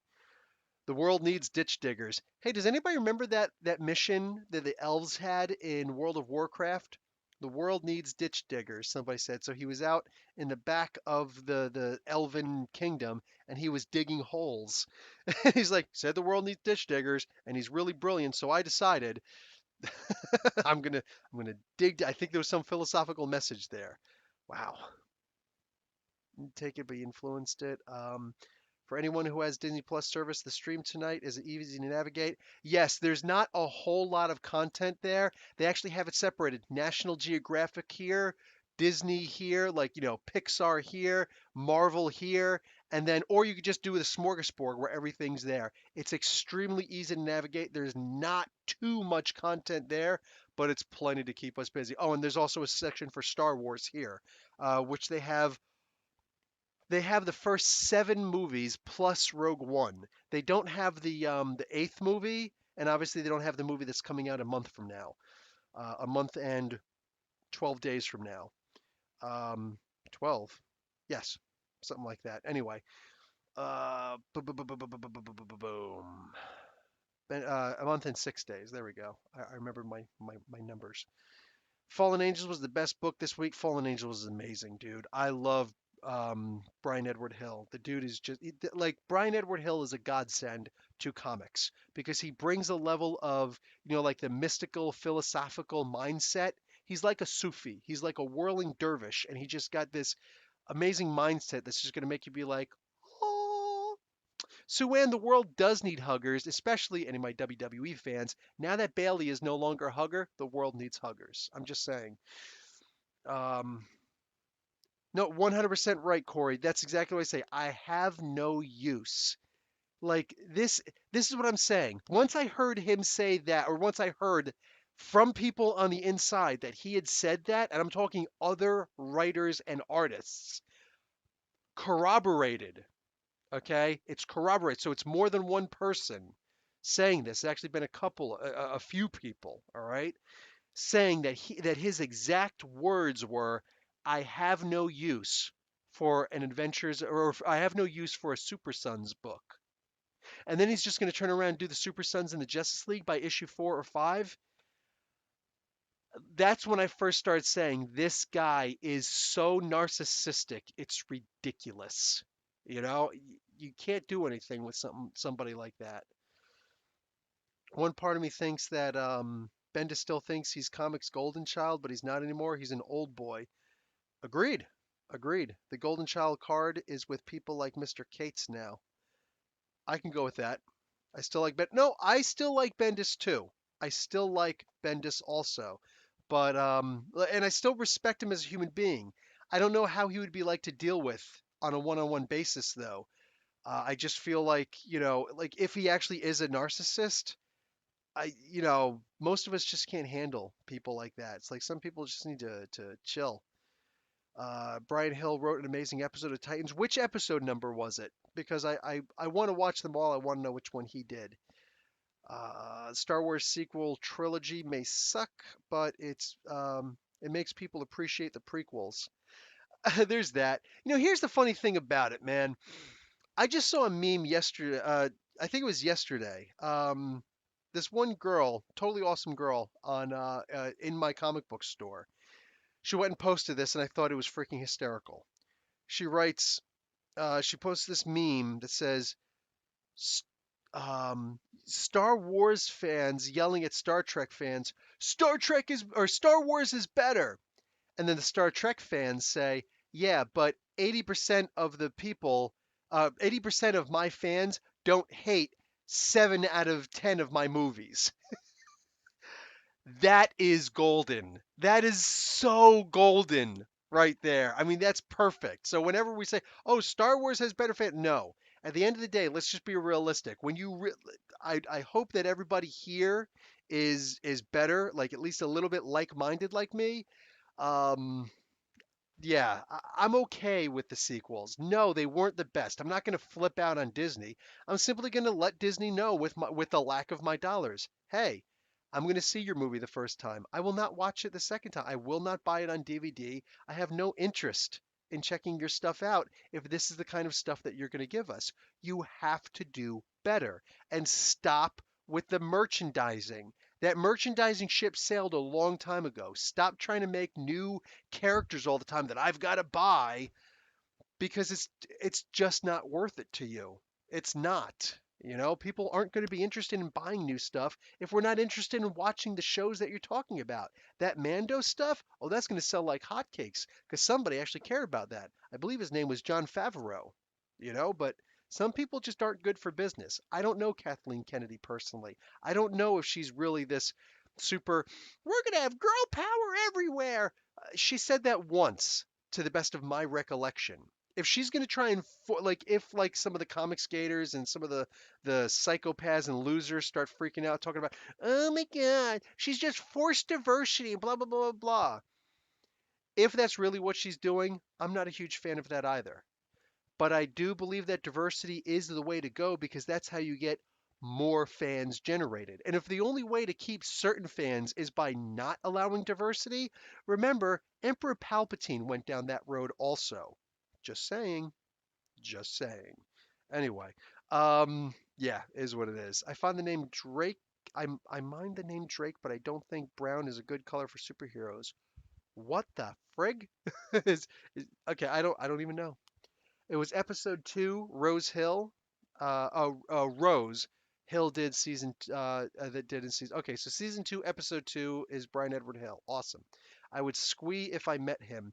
The world needs ditch diggers. Hey, does anybody remember that mission that the elves had in World of Warcraft? The world needs ditch diggers, somebody said. So he was out in the back of the elven kingdom and he was digging holes. He's like, said the world needs ditch diggers, and he's really brilliant. So I decided I'm gonna dig. I think there was some philosophical message there. Wow. Didn't take it, but he influenced it. For anyone who has Disney Plus service, the stream tonight is easy to navigate. Yes, there's not a whole lot of content there. They actually have it separated. National Geographic here, Disney here, like, Pixar here, Marvel here, and then, or you could just do the smorgasbord where everything's there. It's extremely easy to navigate. There's not too much content there, but it's plenty to keep us busy. Oh, and there's also a section for Star Wars here, which they have the first 7 movies plus Rogue One. They don't have the eighth movie, and obviously they don't have the movie that's coming out a month from now, a month and 12 days from now. 12, yes, something like that. Anyway, boom. A month and 6 days. There we go. I remember my numbers. Fallen Angels was the best book this week. Fallen Angels is amazing, dude. I love Brian Edward Hill. The dude is just like Brian Edward Hill is a godsend to comics because he brings a level of, like the mystical philosophical mindset. He's like a Sufi. He's like a whirling dervish, and he just got this amazing mindset that's just going to make you be like, oh. Suan, the world does need huggers, especially any of my WWE fans. Now that Bailey is no longer a hugger, the world needs huggers. I'm just saying. Um, no, 100% right, Corey. That's exactly what I say. I have no use. Like this is what I'm saying. Once I heard him say that, or once I heard from people on the inside that he had said that, and I'm talking other writers and artists, corroborated, okay? It's corroborated. So it's more than one person saying this. It's actually been a couple, a few people, all right, saying that his exact words were, "I have no use for an adventures, or I have no use for a Super Sons book." And then he's just going to turn around and do the Super Sons in the Justice League by issue 4 or 5. That's when I first started saying this guy is so narcissistic, it's ridiculous. You know, you can't do anything with somebody like that. One part of me thinks that Bendis still thinks he's comics golden child, but he's not anymore. He's an old boy. Agreed. Agreed. The golden child card is with people like Mr. Cates now. I can go with that. I still like Ben. No, I still like Bendis too. I still like Bendis also, but and I still respect him as a human being. I don't know how he would be like to deal with on a one-on-one basis, though. I just feel like, like if he actually is a narcissist, most of us just can't handle people like that. It's like some people just need to chill. Brian Hill wrote an amazing episode of Titans. Which episode number was it? Because I want to watch them all. I want to know which one he did. Star Wars sequel trilogy may suck, but it makes people appreciate the prequels. There's that. Here's the funny thing about it, man. I just saw a meme yesterday. I think it was yesterday. This one girl, totally awesome girl, on in my comic book store. She went and posted this, and I thought it was freaking hysterical. She writes, she posts this meme that says, Star Wars fans yelling at Star Trek fans, Star Wars is better. And then the Star Trek fans say, yeah, but 80% of the people, 80% of my fans don't hate 7 out of 10 of my movies. That is golden. That is so golden right there. I mean, that's perfect. So whenever we say, "Oh, Star Wars has better fan," no. At the end of the day, let's just be realistic. I hope that everybody here is better, like at least a little bit like-minded like me. Um, yeah, I'm okay with the sequels. No, they weren't the best. I'm not going to flip out on Disney. I'm simply going to let Disney know with the lack of my dollars. Hey, I'm going to see your movie the first time. I will not watch it the second time. I will not buy it on DVD. I have no interest in checking your stuff out if this is the kind of stuff that you're going to give us. You have to do better and stop with the merchandising. That merchandising ship sailed a long time ago. Stop trying to make new characters all the time that I've got to buy because it's just not worth it to you. It's not. People aren't going to be interested in buying new stuff if we're not interested in watching the shows that you're talking about. That Mando stuff, oh, that's going to sell like hotcakes because somebody actually cared about that. I believe his name was John Favreau, but some people just aren't good for business. I don't know Kathleen Kennedy personally. I don't know if she's really this super, we're going to have girl power everywhere. She said that once, to the best of my recollection. If she's going to try and if like some of the comic skaters and some of the psychopaths and losers start freaking out talking about, oh my god, she's just forced diversity, blah blah blah blah blah. If that's really what she's doing, I'm not a huge fan of that either. But I do believe that diversity is the way to go because that's how you get more fans generated. And if the only way to keep certain fans is by not allowing diversity, remember, Emperor Palpatine went down that road also. Just saying. Just saying. Anyway, yeah, is what it is. I find the name Drake. I mind the name Drake, but I don't think brown is a good color for superheroes. What the frig? Okay, I don't even know. It was episode 2, Rose Hill. Rose Hill did season that did in season. Okay, so season 2, episode 2 is Brian Edward Hill. Awesome. I would squee if I met him.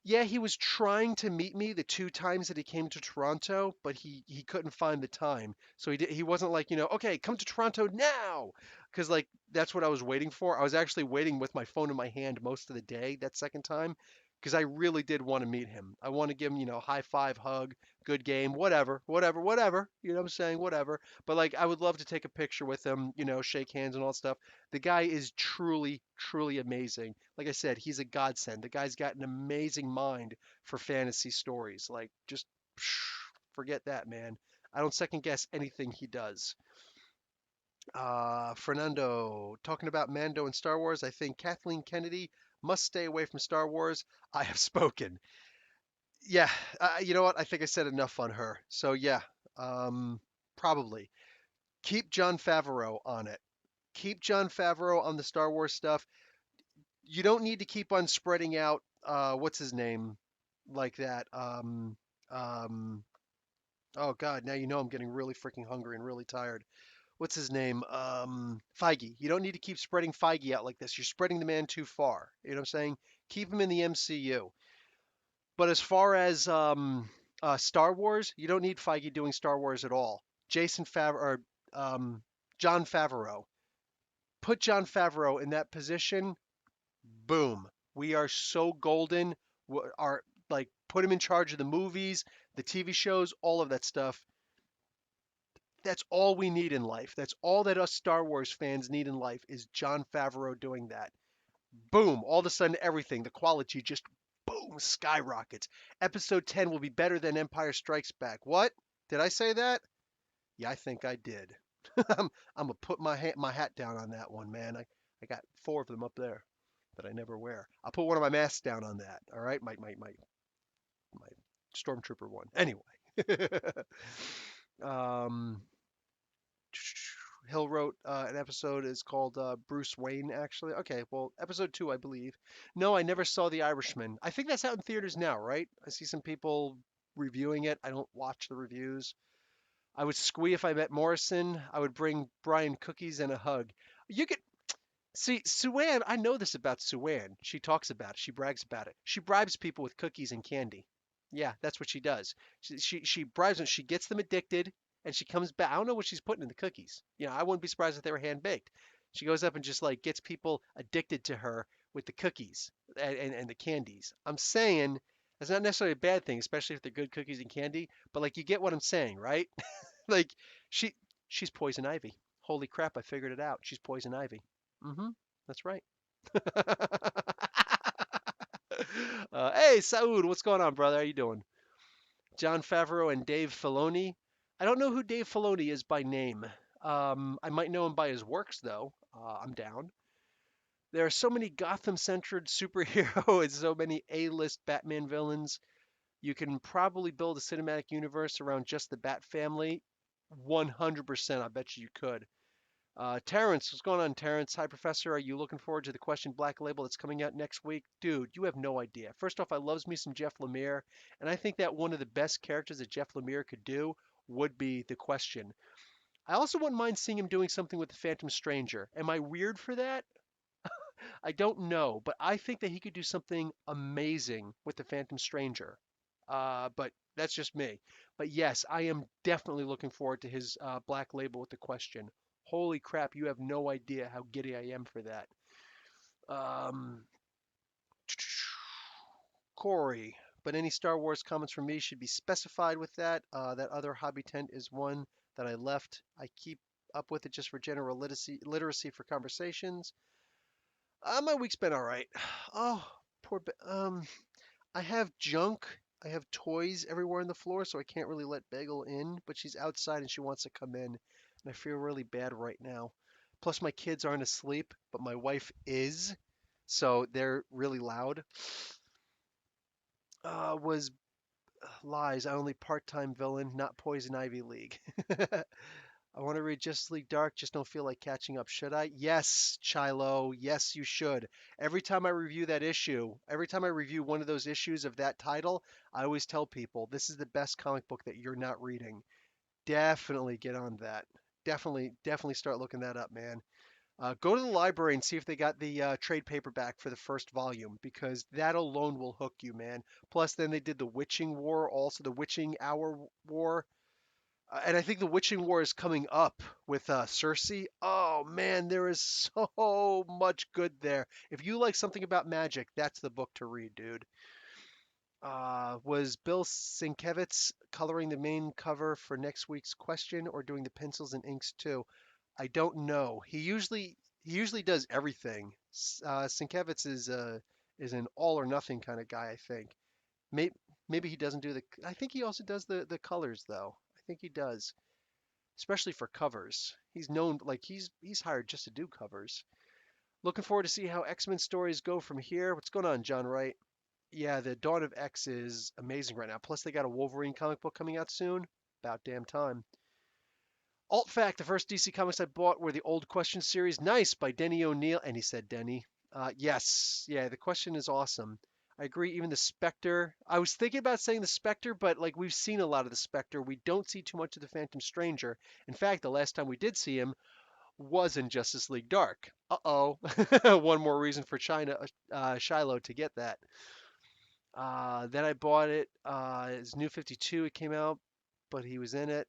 Yeah, he was trying to meet me the two times that he came to Toronto, but he couldn't find the time. So he wasn't like, okay, come to Toronto now, because like that's what I was waiting for. I was actually waiting with my phone in my hand most of the day that second time, because I really did want to meet him. I want to give him, high five, hug, good game, whatever, whatever, whatever. You know what I'm saying? Whatever. But like I would love to take a picture with him, shake hands and all that stuff. The guy is truly, truly amazing. Like I said, he's a godsend. The guy's got an amazing mind for fantasy stories. Like, just forget that, man. I don't second guess anything he does. Fernando, talking about Mando and Star Wars, I think Kathleen Kennedy must stay away from Star Wars. I have spoken. Yeah, you know what? I think I said enough on her. So, yeah, probably. Keep John Favreau on it. Keep John Favreau on the Star Wars stuff. You don't need to keep on spreading out what's his name like that. Um, oh God, now you know I'm getting really freaking hungry and really tired. What's his name? Feige. You don't need to keep spreading Feige out like this. You're spreading the man too far. You know what I'm saying? Keep him in the MCU. But as far as Star Wars, you don't need Feige doing Star Wars at all. Jason Favreau or John Favreau. Put John Favreau in that position. Boom. We are so golden. Our like put him in charge of the movies, the TV shows, all of that stuff. That's all we need in life. That's all that us Star Wars fans need in life is John Favreau doing that. Boom. All of a sudden everything, the quality just boom skyrockets. Episode 10 will be better than Empire Strikes Back. What? Did I say that? Yeah, I think I did. I'm gonna put my hat down on that one, man. I got four of them up there that I never wear. I'll put one of my masks down on that. All right, my stormtrooper one. Anyway, um, Hill wrote an episode is called Bruce Wayne. Actually, okay. Well, episode 2, I believe. No, I never saw The Irishman. I think that's out in theaters now, right? I see some people reviewing it. I don't watch the reviews. I would squee if I met Morrison. I would bring Brian cookies and a hug. You could see Sue-Ann. I know this about Sue-Ann. She talks about it. She brags about it. She bribes people with cookies and candy. Yeah, that's what she does. She bribes them. She gets them addicted, and she comes back. I don't know what she's putting in the cookies. I wouldn't be surprised if they were hand baked. She goes up and just like gets people addicted to her with the cookies and the candies. I'm saying that's not necessarily a bad thing, especially if they're good cookies and candy. But like you get what I'm saying, right? Like she she's poison ivy. Holy crap, I figured it out. She's poison ivy. Mm-hmm. That's right. Hey, Saud, what's going on, brother? How you doing? John Favreau and Dave Filoni. I don't know who Dave Filoni is by name. I might know him by his works, though. I'm down. There are so many Gotham-centered superhero and so many A-list Batman villains. You can probably build a cinematic universe around just the Bat family. 100%, I bet you could. Terrence, what's going on, Terrence? Hi, Professor. Are you looking forward to the Question Black Label that's coming out next week? Dude, you have no idea. First off, I loves me some Jeff Lemire, and I think that one of the best characters that Jeff Lemire could do would be the Question. I also wouldn't mind seeing him doing something with the Phantom Stranger. Am I weird for that? I don't know, but I think that he could do something amazing with the Phantom Stranger. But that's just me. But yes, I am definitely looking forward to his Black Label with the Question. Holy crap, you have no idea how giddy I am for that. Um, Corey, but any Star Wars comments from me should be specified with that. That other hobby tent is one that I left. I keep up with it just for general literacy for conversations. My week's been all right. Oh, I have junk. I have toys everywhere on the floor, so I can't really let Bagel in, but she's outside and she wants to come in, and I feel really bad right now. Plus, my kids aren't asleep, but my wife is, so they're really loud. Was lies. I only part-time villain, not Poison Ivy League. I want to read Justice League Dark, just don't feel like catching up. Should I? Yes, Chilo. Yes, you should. Every time I review that issue, every time I review one of those issues of that title, I always tell people this is the best comic book that you're not reading. Definitely get on that. Definitely start looking that up, man. Go to the library and see if they got the trade paperback for the first volume because that alone will hook you, man. Plus, then they did the Witching War, also the Witching Hour War, and I think the Witching War is coming up with Cersei. Oh man, there is so much good there. If you like something about magic, that's the book to read, dude. Was Bill Sienkiewicz coloring the main cover for next week's question or doing the pencils and inks too? I don't know. He usually does everything. Sienkiewicz is an all or nothing kind of guy, I think. Maybe maybe he doesn't do the. I think he also does the colors though. I think he does, especially for covers. He's known like he's hired just to do covers. Looking forward to see how X-Men stories go from here. What's going on, John Wright? Yeah, the Dawn of X is amazing right now. Plus, they got a Wolverine comic book coming out soon. About damn time. Alt fact: the first DC comics I bought were the Old Question series. Nice by Denny O'Neil, and he said Denny. Yes, yeah, the Question is awesome. I agree. Even the Spectre. I was thinking about saying the Spectre, but like we've seen a lot of the Spectre. We don't see too much of the Phantom Stranger. In fact, the last time we did see him was in Justice League Dark. Uh-oh. One more reason for Shiloh to get that. Then I bought it. It's New 52. It came out, but he was in it.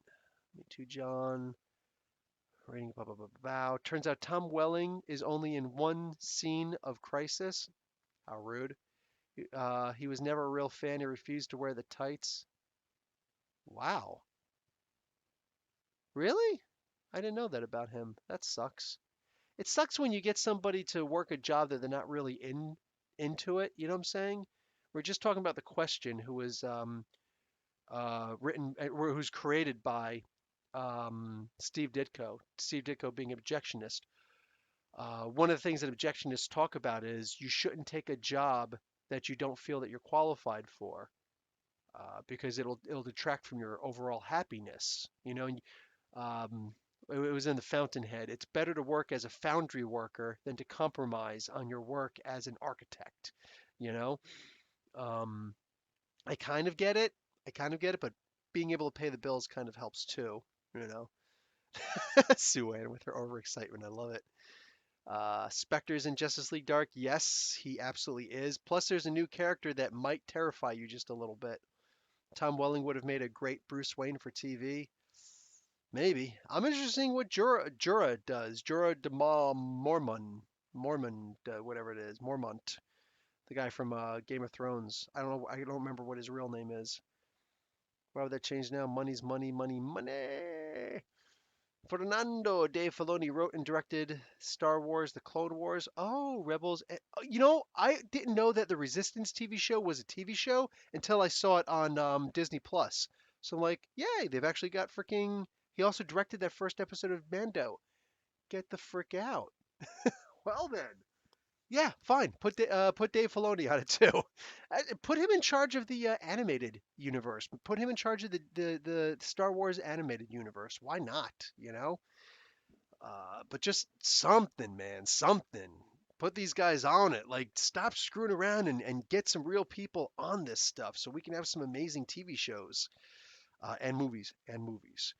Me too, John. Rating blah blah blah blah. Turns out Tom Welling is only in one scene of Crisis. How rude. He was never a real fan. He refused to wear the tights. Wow. Really? I didn't know that about him. That sucks. It sucks when you get somebody to work a job that they're not really into it. You know what I'm saying? We're just talking about the Question, who was who's created by Steve Ditko. Steve Ditko being an objectionist. One of the things that objectionists talk about is you shouldn't take a job that you don't feel that you're qualified for, because it'll detract from your overall happiness. You know, it was in the Fountainhead. It's better to work as a foundry worker than to compromise on your work as an architect. You know, um, I kind of get it. I kind of get it, but being able to pay the bills kind of helps too. You know, Sue Ann with her overexcitement. I love it. Spectre's in Justice League Dark. Yes, he absolutely is. Plus, there's a new character that might terrify you just a little bit. Tom Welling would have made a great Bruce Wayne for TV. Maybe. I'm interested in seeing what Jura does. Jura de Mormon, whatever it is. Mormont. The guy from Game of Thrones. I don't know. I don't remember what his real name is. Why would that change now? Money's money, money, money. Fernando de Filoni wrote and directed Star Wars: The Clone Wars. Oh, Rebels. I didn't know that the Resistance TV show was a TV show until I saw it on Disney Plus. So I'm like, yay, they've actually got freaking. He also directed that first episode of Mando. Get the frick out. Well then. Yeah, fine. Put Dave Filoni on it too. Put him in charge of the animated universe. Put him in charge of the Star Wars animated universe. Why not? You know. But just something, man, something. Put these guys on it. Like, stop screwing around and get some real people on this stuff so we can have some amazing TV shows and movies and movies.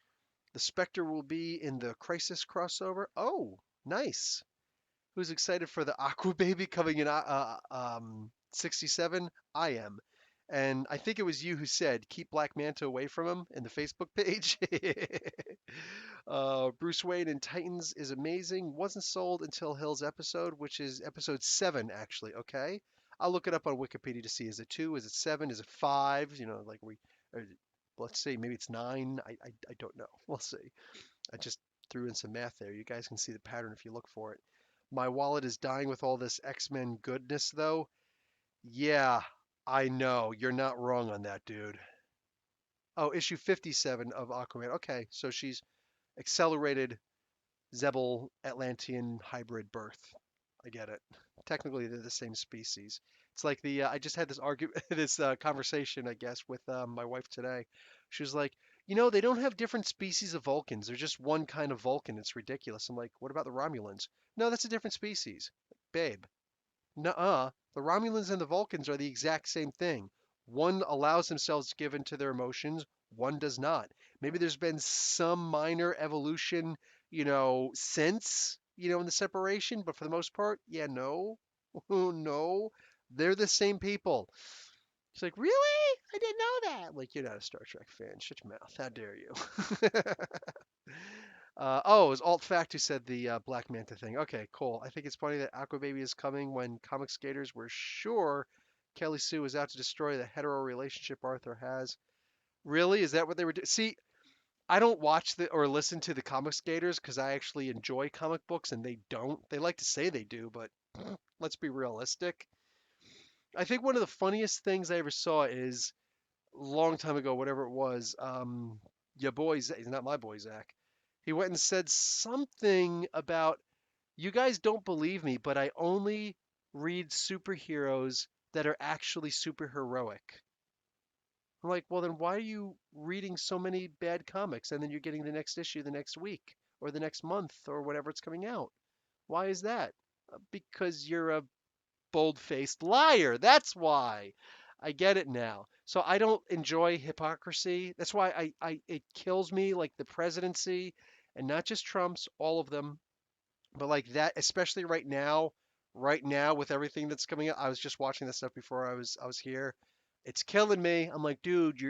The Spectre will be in the Crisis crossover. Oh, nice. Who's excited for the Aqua Baby coming in 67? I am. And I think it was you who said, keep Black Manta away from him in the Facebook page. Bruce Wayne in Titans is amazing. Wasn't sold until Hill's episode, which is episode 7, actually. Okay. I'll look it up on Wikipedia to see. Is it 2? Is it 7? Is it 5? You know, like or let's say maybe it's 9. I don't know. We'll see. I just threw in some math there. You guys can see the pattern if you look for it. My wallet is dying with all this X-Men goodness, though. Yeah, I know. You're not wrong on that, dude. Oh, issue 57 of Aquaman. Okay, so she's accelerated Zebel Atlantean hybrid birth. I get it. Technically, they're the same species. It's like I just had this argument, this conversation, I guess, with my wife today. She was like, they don't have different species of Vulcans. They're just one kind of Vulcan. It's ridiculous. I'm like, what about the Romulans? No, that's a different species. Babe, nuh-uh. The Romulans and the Vulcans are the exact same thing. One allows themselves to give into their emotions, one does not. Maybe there's been some minor evolution, since, in the separation, but for the most part, yeah, no. No. They're the same people. She's like, really? I didn't know that. I'm like, you're not a Star Trek fan. Shut your mouth. How dare you? Oh, it was Alt Fact who said the Black Manta thing. Okay, cool. I think it's funny that Aquababy is coming when comic skaters were sure Kelly Sue was out to destroy the hetero relationship Arthur has. Really? Is that what they were doing? See, I don't watch the or listen to the comic skaters because I actually enjoy comic books and they don't. They like to say they do, but let's be realistic. I think one of the funniest things I ever saw is a long time ago, whatever it was. Your boy, he's not my boy, Zach. He went and said something about, you guys don't believe me, but I only read superheroes that are actually superheroic. I'm like, well, then why are you reading so many bad comics and then you're getting the next issue the next week or the next month or whatever it's coming out? Why is that? Because you're a bold-faced liar. That's why. I get it now. So I don't enjoy hypocrisy. That's why I it kills me, like the presidency, and not just Trump's, all of them, but like that, especially right now with everything that's coming out. I was just watching this stuff before I was here. It's killing me. I'm like, dude,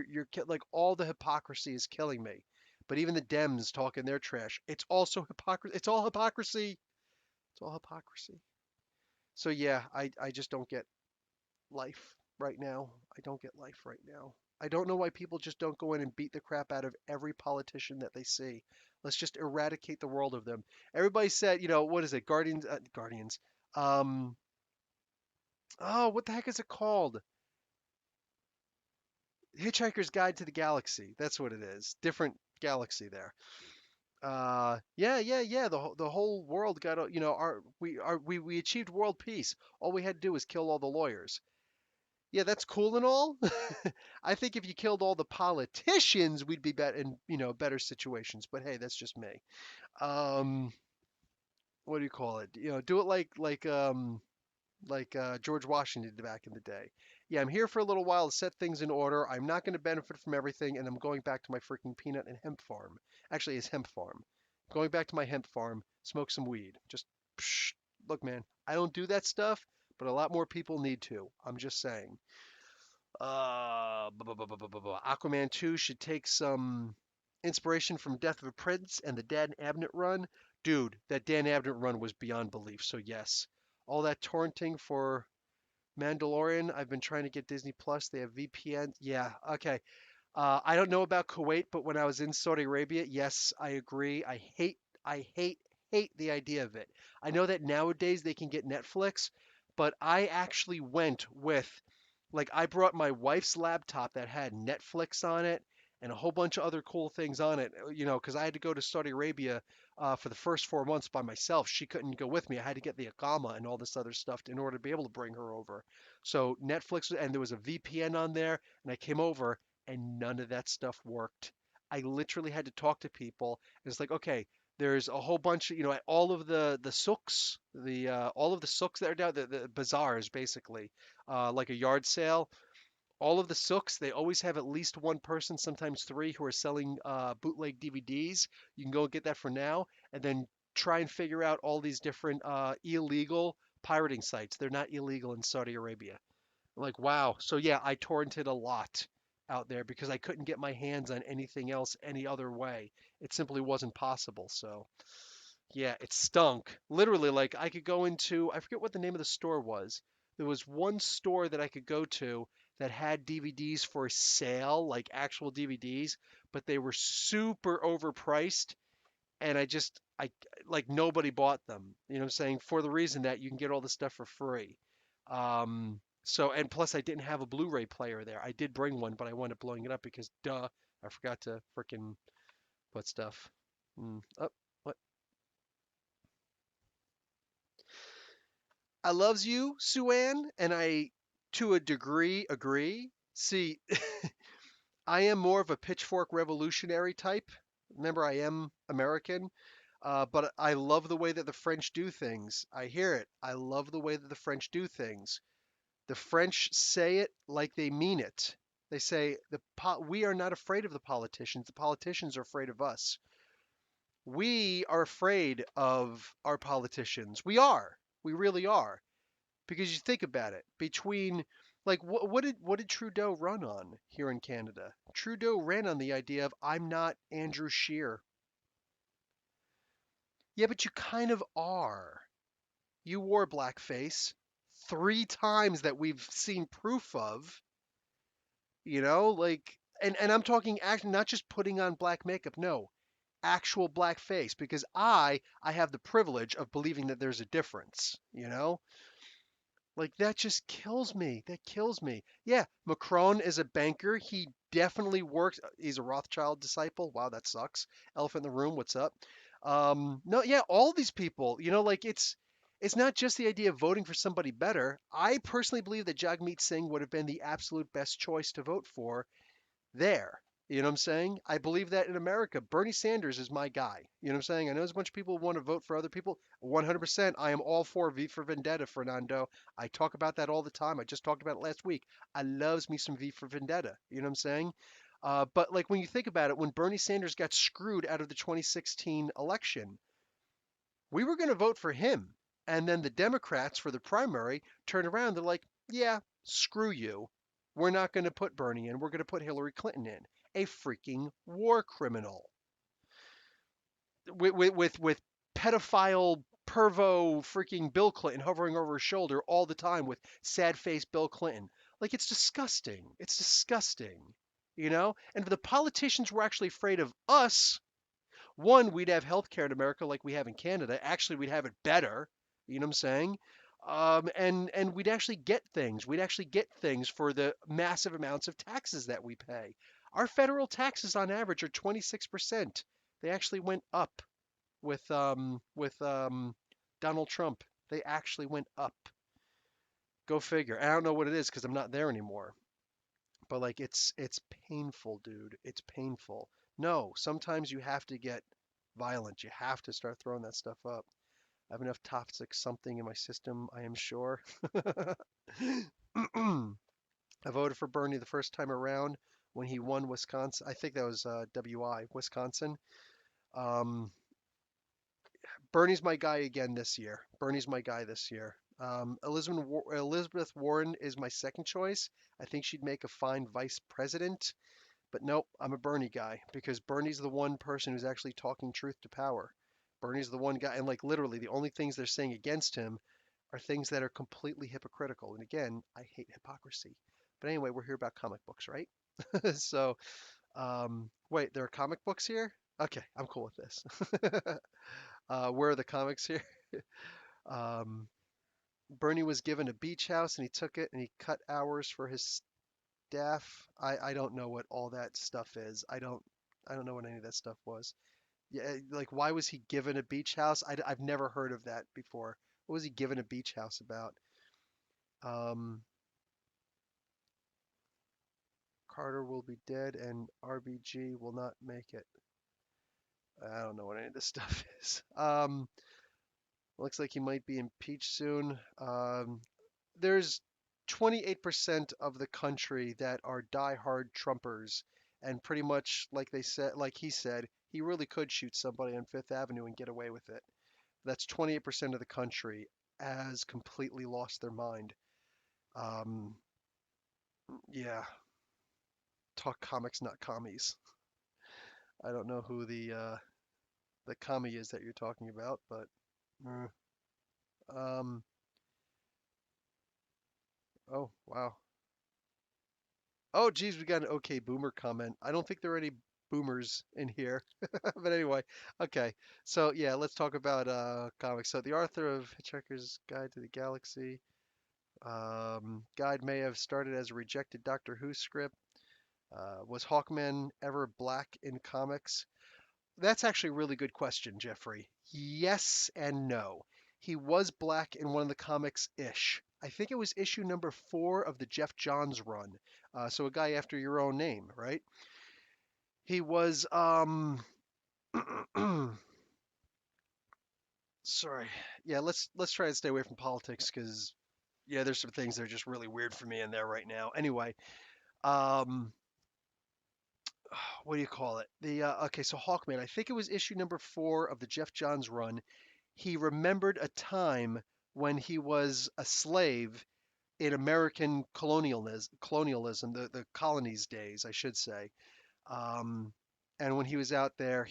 like all the hypocrisy is killing me. But even the Dems talking their trash. It's also hypocrisy. It's all hypocrisy. It's all hypocrisy. So yeah, I just don't get life right now. I don't get life right now. I don't know why people just don't go in and beat the crap out of every politician that they see. Let's just eradicate the world of them. Everybody said, what is it? Guardians. Um, oh, what the heck is it called? Hitchhiker's Guide to the Galaxy. That's what it is. Different galaxy there. Yeah, yeah, yeah. The whole world got, we achieved world peace. All we had to do was kill all the lawyers. Yeah, that's cool and all. I think if you killed all the politicians, we'd be better in, better situations. But hey, that's just me. Um, what do you call it? Do it like George Washington did back in the day. Yeah, I'm here for a little while to set things in order. I'm not going to benefit from everything, and I'm going back to my freaking peanut and hemp farm. Actually, it's hemp farm. Going back to my hemp farm, smoke some weed. Just psh, look, man. I don't do that stuff, but a lot more people need to. I'm just saying. Aquaman 2 should take some inspiration from Death of a Prince and the Dan Abnett run. Dude, that Dan Abnett run was beyond belief, so yes. All that torrenting for Mandalorian, I've been trying to get Disney Plus. They have VPN. Yeah, okay. I don't know about Kuwait, but when I was in Saudi Arabia, yes, I agree. I hate the idea of it. I know that nowadays they can get Netflix, but I actually went with, like, I brought my wife's laptop that had Netflix on it and a whole bunch of other cool things on it, because I had to go to Saudi Arabia for the first 4 months by myself. She couldn't go with me. I had to get the Iqama and all this other stuff in order to be able to bring her over. So Netflix, and there was a VPN on there, and I came over and none of that stuff worked. I literally had to talk to people. And it's like, okay, there's a whole bunch of, all of the souks, the all of the souks that are down, the bazaars basically, like a yard sale. All of the souks, they always have at least one person, sometimes three, who are selling bootleg DVDs. You can go and get that for now, and then try and figure out all these different illegal pirating sites. They're not illegal in Saudi Arabia. I'm like, wow. So yeah, I torrented a lot out there because I couldn't get my hands on anything else any other way. It simply wasn't possible. So yeah, it stunk. Literally, like I could go into, I forget what the name of the store was. There was one store that I could go to that had DVDs for sale, like actual DVDs, but they were super overpriced and I like nobody bought them. You know what I'm saying? For the reason that you can get all the stuff for free. So and plus I didn't have a Blu-ray player there. I did bring one, but I wound up blowing it up because duh, I forgot to frickin' put stuff. Oh, what? I loves you, Suan, and I to a degree agree. See, I am more of a pitchfork revolutionary type. Remember, I am American. But I love the way that the French do things. I hear it. I love the way that the French do things. The French say it like they mean it. They say we are not afraid of the politicians. The politicians are afraid of us. We are afraid of our politicians. We are. We really are. Because you think about it, between like what did Trudeau run on here in Canada? Trudeau ran on the idea of I'm not Andrew Scheer. Yeah, but you kind of are. You wore blackface 3 times that we've seen proof of, like and I'm talking act not just putting on black makeup, no, actual blackface because I have the privilege of believing that there's a difference. Like that just kills me. That kills me. Yeah, Macron is a banker. He definitely works. He's a Rothschild disciple. Wow, that sucks. Elephant in the room. What's up? No, yeah, all these people. Like it's not just the idea of voting for somebody better. I personally believe that Jagmeet Singh would have been the absolute best choice to vote for there. You know what I'm saying? I believe that in America, Bernie Sanders is my guy. You know what I'm saying? I know there's a bunch of people who want to vote for other people. 100%, I am all for V for Vendetta, Fernando. I talk about that all the time. I just talked about it last week. I loves me some V for Vendetta. You know what I'm saying? But like when you think about it, when Bernie Sanders got screwed out of the 2016 election, we were going to vote for him. And then the Democrats for the primary turned around. They're like, yeah, screw you. We're not going to put Bernie in. We're going to put Hillary Clinton in. A freaking war criminal with pedophile pervo freaking Bill Clinton hovering over his shoulder all the time with sad face Bill Clinton. Like it's disgusting. It's disgusting. And if the politicians were actually afraid of us, one, we'd have healthcare in America like we have in Canada. Actually, we'd have it better. You know what I'm saying? And we'd actually get things. We'd actually get things for the massive amounts of taxes that we pay. Our federal taxes on average are 26%. They actually went up with Donald Trump. They actually went up. Go figure. I don't know what it is because I'm not there anymore. But like it's painful, dude. It's painful. No, sometimes you have to get violent. You have to start throwing that stuff up. I have enough toxic something in my system, I am sure. I voted for Bernie the first time around when he won Wisconsin. I think that was WI, Wisconsin. Um, Bernie's my guy again this year. Bernie's my guy this year. Elizabeth Warren is my second choice. I think she'd make a fine vice president. But nope, I'm a Bernie guy because Bernie's the one person who's actually talking truth to power. Bernie's the one guy, and like literally the only things they're saying against him are things that are completely hypocritical. And again, I hate hypocrisy. But anyway, we're here about comic books, right? So, wait, there are comic books here? Okay, I'm cool with this. Where are the comics here? Um, Bernie was given a beach house and he took it and he cut hours for his staff. I don't know what all that stuff is. I don't know what any of that stuff was. Yeah, like why was he given a beach house? I've never heard of that before. What was he given a beach house about? Um, Carter will be dead and RBG will not make it. I don't know what any of this stuff is. Looks like he might be impeached soon. There's 28% of the country that are diehard Trumpers, and pretty much like they said, like he said, he really could shoot somebody on Fifth Avenue and get away with it. That's 28% of the country has completely lost their mind. Um, yeah, talk comics, not commies. I don't know who the commie is that you're talking about, but uh, um, oh wow. Oh geez, we got an okay boomer comment. I don't think there are any boomers in here, but anyway, okay. So yeah, let's talk about comics. So the author of Hitchhiker's Guide to the Galaxy. Guide may have started as a rejected Doctor Who script. Was Hawkman ever black in comics? That's actually a really good question, Jeffrey. Yes and no. He was black in one of the comics ish. I think it was issue number 4 of the Jeff Johns run. So a guy after your own name, right? He was sorry. Yeah, let's try and stay away from politics because yeah, there's some things that are just really weird for me in there right now. Anyway, um what do you call it? The okay, so Hawkman. I think it was issue number 4 of the Jeff Johns run. He remembered a time when he was a slave in American colonialism, the colonies days, I should say. Um, and when he was out there,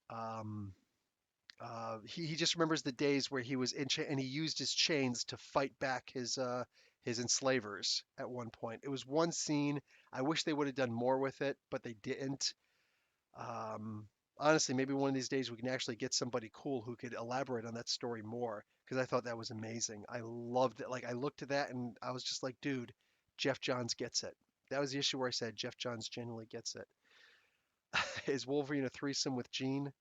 um, he just remembers the days where he was and he used his chains to fight back his enslavers at one point. It was one scene. I wish they would have done more with it, but they didn't. Um, Honestly, maybe one of these days we can actually get somebody cool who could elaborate on that story more because I thought that was amazing. I loved it. Like I looked at that and I was just like, dude, Jeff Johns gets it. That was the issue where I said Jeff Johns genuinely gets it. Is Wolverine a threesome with Jean?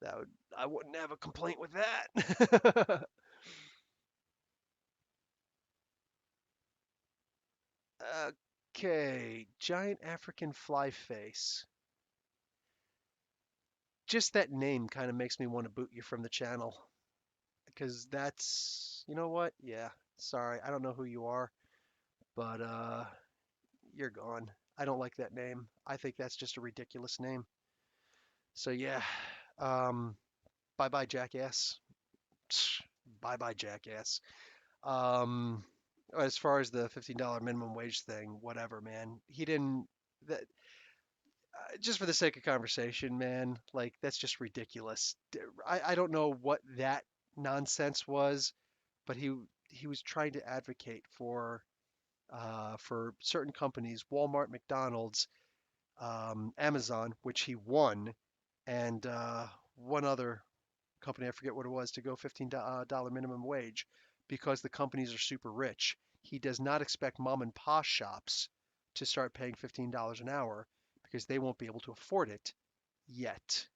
That would I wouldn't have a complaint with that. Okay, giant African fly face. Just that name kind of makes me want to boot you from the channel because that's, you know what? Yeah, sorry, I don't know who you are, but you're gone. I don't like that name. I think that's just a ridiculous name. So yeah, um, bye bye jackass. Bye bye jackass. Um, as far as the $15 minimum wage thing, whatever, man. He didn't. That just for the sake of conversation, man. Like that's just ridiculous. I don't know what that nonsense was, but he was trying to advocate for certain companies, Walmart, McDonald's, Amazon, which he won, and one other company, I forget what it was, to go $15 minimum wage because the companies are super rich. He does not expect mom and pop shops to start paying $15 an hour because they won't be able to afford it yet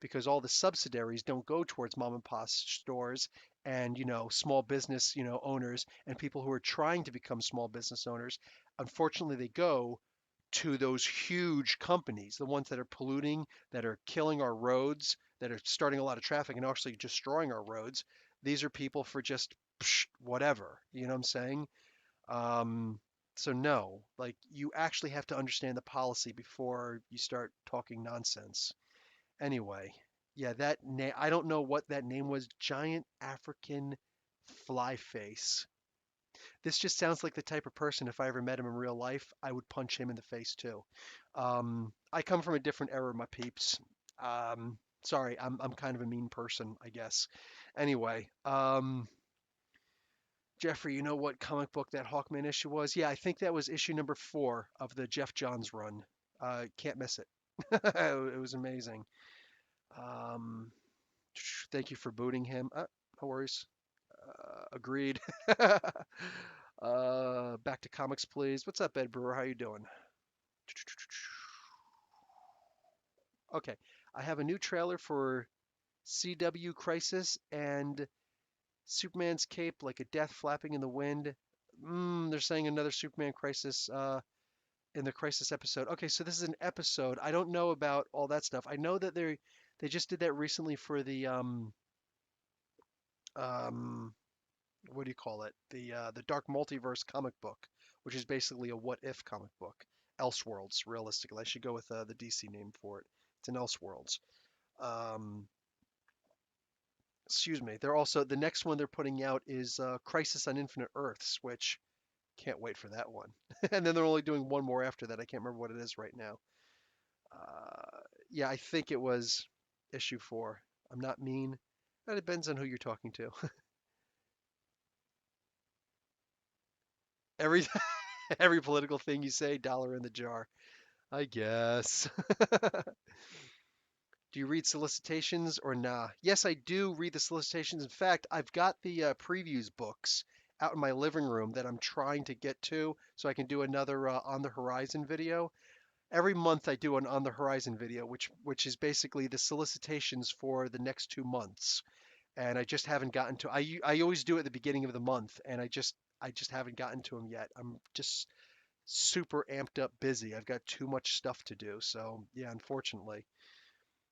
because all the subsidiaries don't go towards mom and pop stores and small business owners and people who are trying to become small business owners. Unfortunately, they go to those huge companies, the ones that are polluting, that are killing our roads, that are starting a lot of traffic and actually destroying our roads. These are people for just whatever, you know what I'm saying? Um, so no, like you actually have to understand the policy before you start talking nonsense. Anyway, yeah, that name, I don't know what that name was. Giant African fly face. This just sounds like the type of person, if I ever met him in real life, I would punch him in the face too. I come from a different era, my peeps. Sorry, I'm kind of a mean person, I guess. Anyway, Jeffrey, you know what comic book that Hawkman issue was? Yeah, I think that was issue number 4 of the Jeff Johns run. Can't miss it. It was amazing. Um, Thank you for booting him. No worries. Agreed. Back to comics, please. What's up, Ed Brewer? How you doing? Okay, I have a new trailer for CW Crisis and Superman's cape like a death flapping in the wind. They're saying another Superman Crisis in the Crisis episode. Okay, so this is an episode. I don't know about all that stuff. I know that they just did that recently for the um what do you call it? The Dark Multiverse comic book, which is basically a what if comic book. Elseworlds, realistically. I should go with the DC name for it. It's an Elseworlds. Um, Excuse me. They're also the next one they're putting out is Crisis on Infinite Earths, which can't wait for that one. And then they're only doing one more after that. I can't remember what it is right now. Yeah, I think it was issue 4. I'm not mean. That depends on who you're talking to. Every every political thing you say, dollar in the jar. I guess. Do you read solicitations or nah? Yes, I do read the solicitations. In fact, I've got the previews books out in my living room that I'm trying to get to so I can do another On the Horizon video. Every month I do an On the Horizon video, which is basically the solicitations for the next 2 months. And I just haven't gotten to. I always do it at the beginning of the month, and I just haven't gotten to them yet. I'm just super amped up busy. I've got too much stuff to do. So yeah, unfortunately.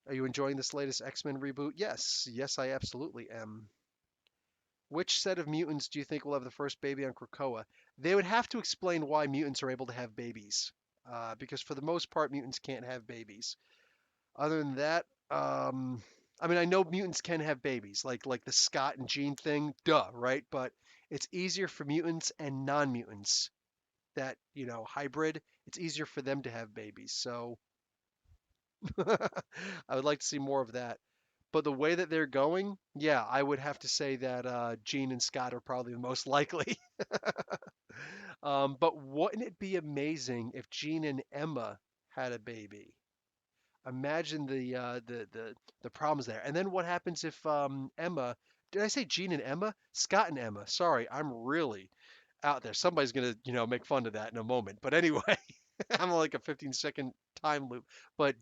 Are you enjoying this latest X-Men reboot? Yes, yes, I absolutely am. Which set of mutants do you think will have the first baby on Krakoa? They would have to explain why mutants are able to have babies. because for the most part, mutants can't have babies. Other than that, I mean, I know mutants can have babies, like the Scott and Jean thing, duh, right? But it's easier for mutants and non-mutants that, hybrid. It's easier for them to have babies. So I would like to see more of that. But the way that they're going, yeah, I would have to say that Jean and Scott are probably the most likely. But wouldn't it be amazing if Jean and Emma had a baby? Imagine the problems there. And then what happens if Emma? Did I say Jean and Emma? Scott and Emma. Sorry, I'm really out there. Somebody's gonna, make fun of that in a moment. But anyway, I'm like a 15-second time loop. But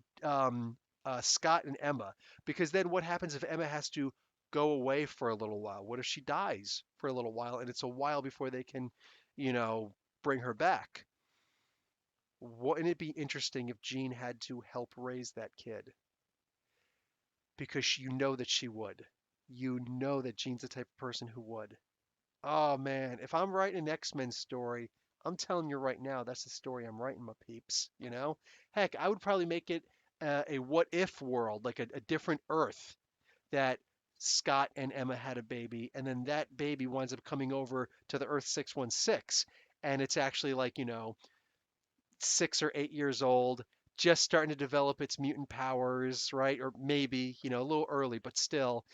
Scott and Emma, because then what happens if Emma has to go away for a little while? What if she dies for a little while and it's a while before they can, you know, bring her back? Wouldn't it be interesting if Jean had to help raise that kid? Because you know that she would. You know that Jean's the type of person who would. Oh man, if I'm writing an X-Men story, I'm telling you right now, that's the story I'm writing, my peeps. Heck, I would probably make it a what if world, like a different Earth that Scott and Emma had a baby, and then that baby winds up coming over to the Earth 616, and it's actually like, 6 or 8 years old, just starting to develop its mutant powers, right? Or maybe, a little early, but still.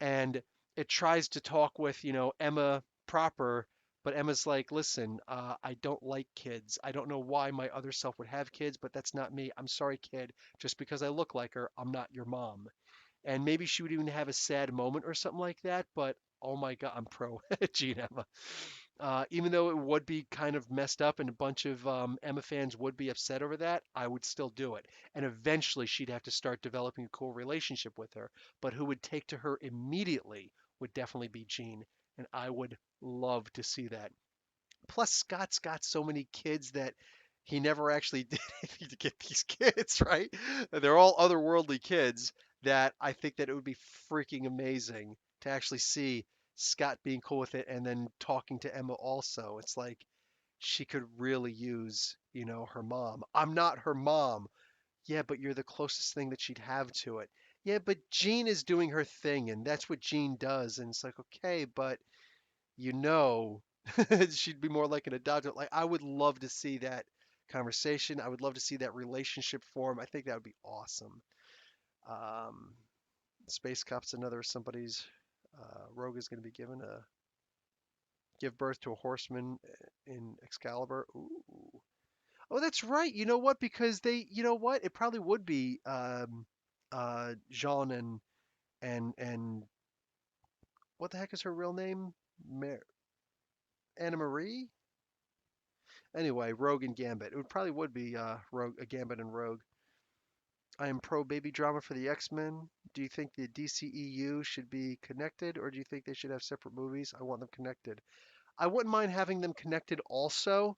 And it tries to talk with, Emma proper, but Emma's like, listen, I don't like kids. I don't know why my other self would have kids, but that's not me. I'm sorry, kid. Just because I look like her, I'm not your mom. And maybe she would even have a sad moment or something like that, but oh my God, I'm pro Gene Emma. Even though it would be kind of messed up and a bunch of Emma fans would be upset over that, I would still do it. And eventually she'd have to start developing a cool relationship with her. But who would take to her immediately would definitely be Jean. And I would love to see that. Plus, Scott's got so many kids that he never actually did anything to get these kids, right? They're all otherworldly kids that I think that it would be freaking amazing to actually see Scott being cool with it and then talking to Emma also. It's like she could really use, her mom. I'm not her mom. Yeah, but you're the closest thing that she'd have to it. Yeah, but Jean is doing her thing, and that's what Jean does. And it's like, okay, but you know she'd be more like an adopted. Like I would love to see that conversation. I would love to see that relationship form. I think that would be awesome. Um, Space Cop's another somebody's. Rogue is going to be given a give birth to a horseman in Excalibur. Ooh. Oh, that's right. You know what? Because you know what? It probably would be Jean and what the heck is her real name? Mar- Anna Marie? Anyway, Rogue and Gambit. It would probably would be Rogue, Gambit and Rogue. I am pro baby drama for the X-Men. Do you think the DCEU should be connected, or do you think they should have separate movies? I want them connected. I wouldn't mind having them connected also,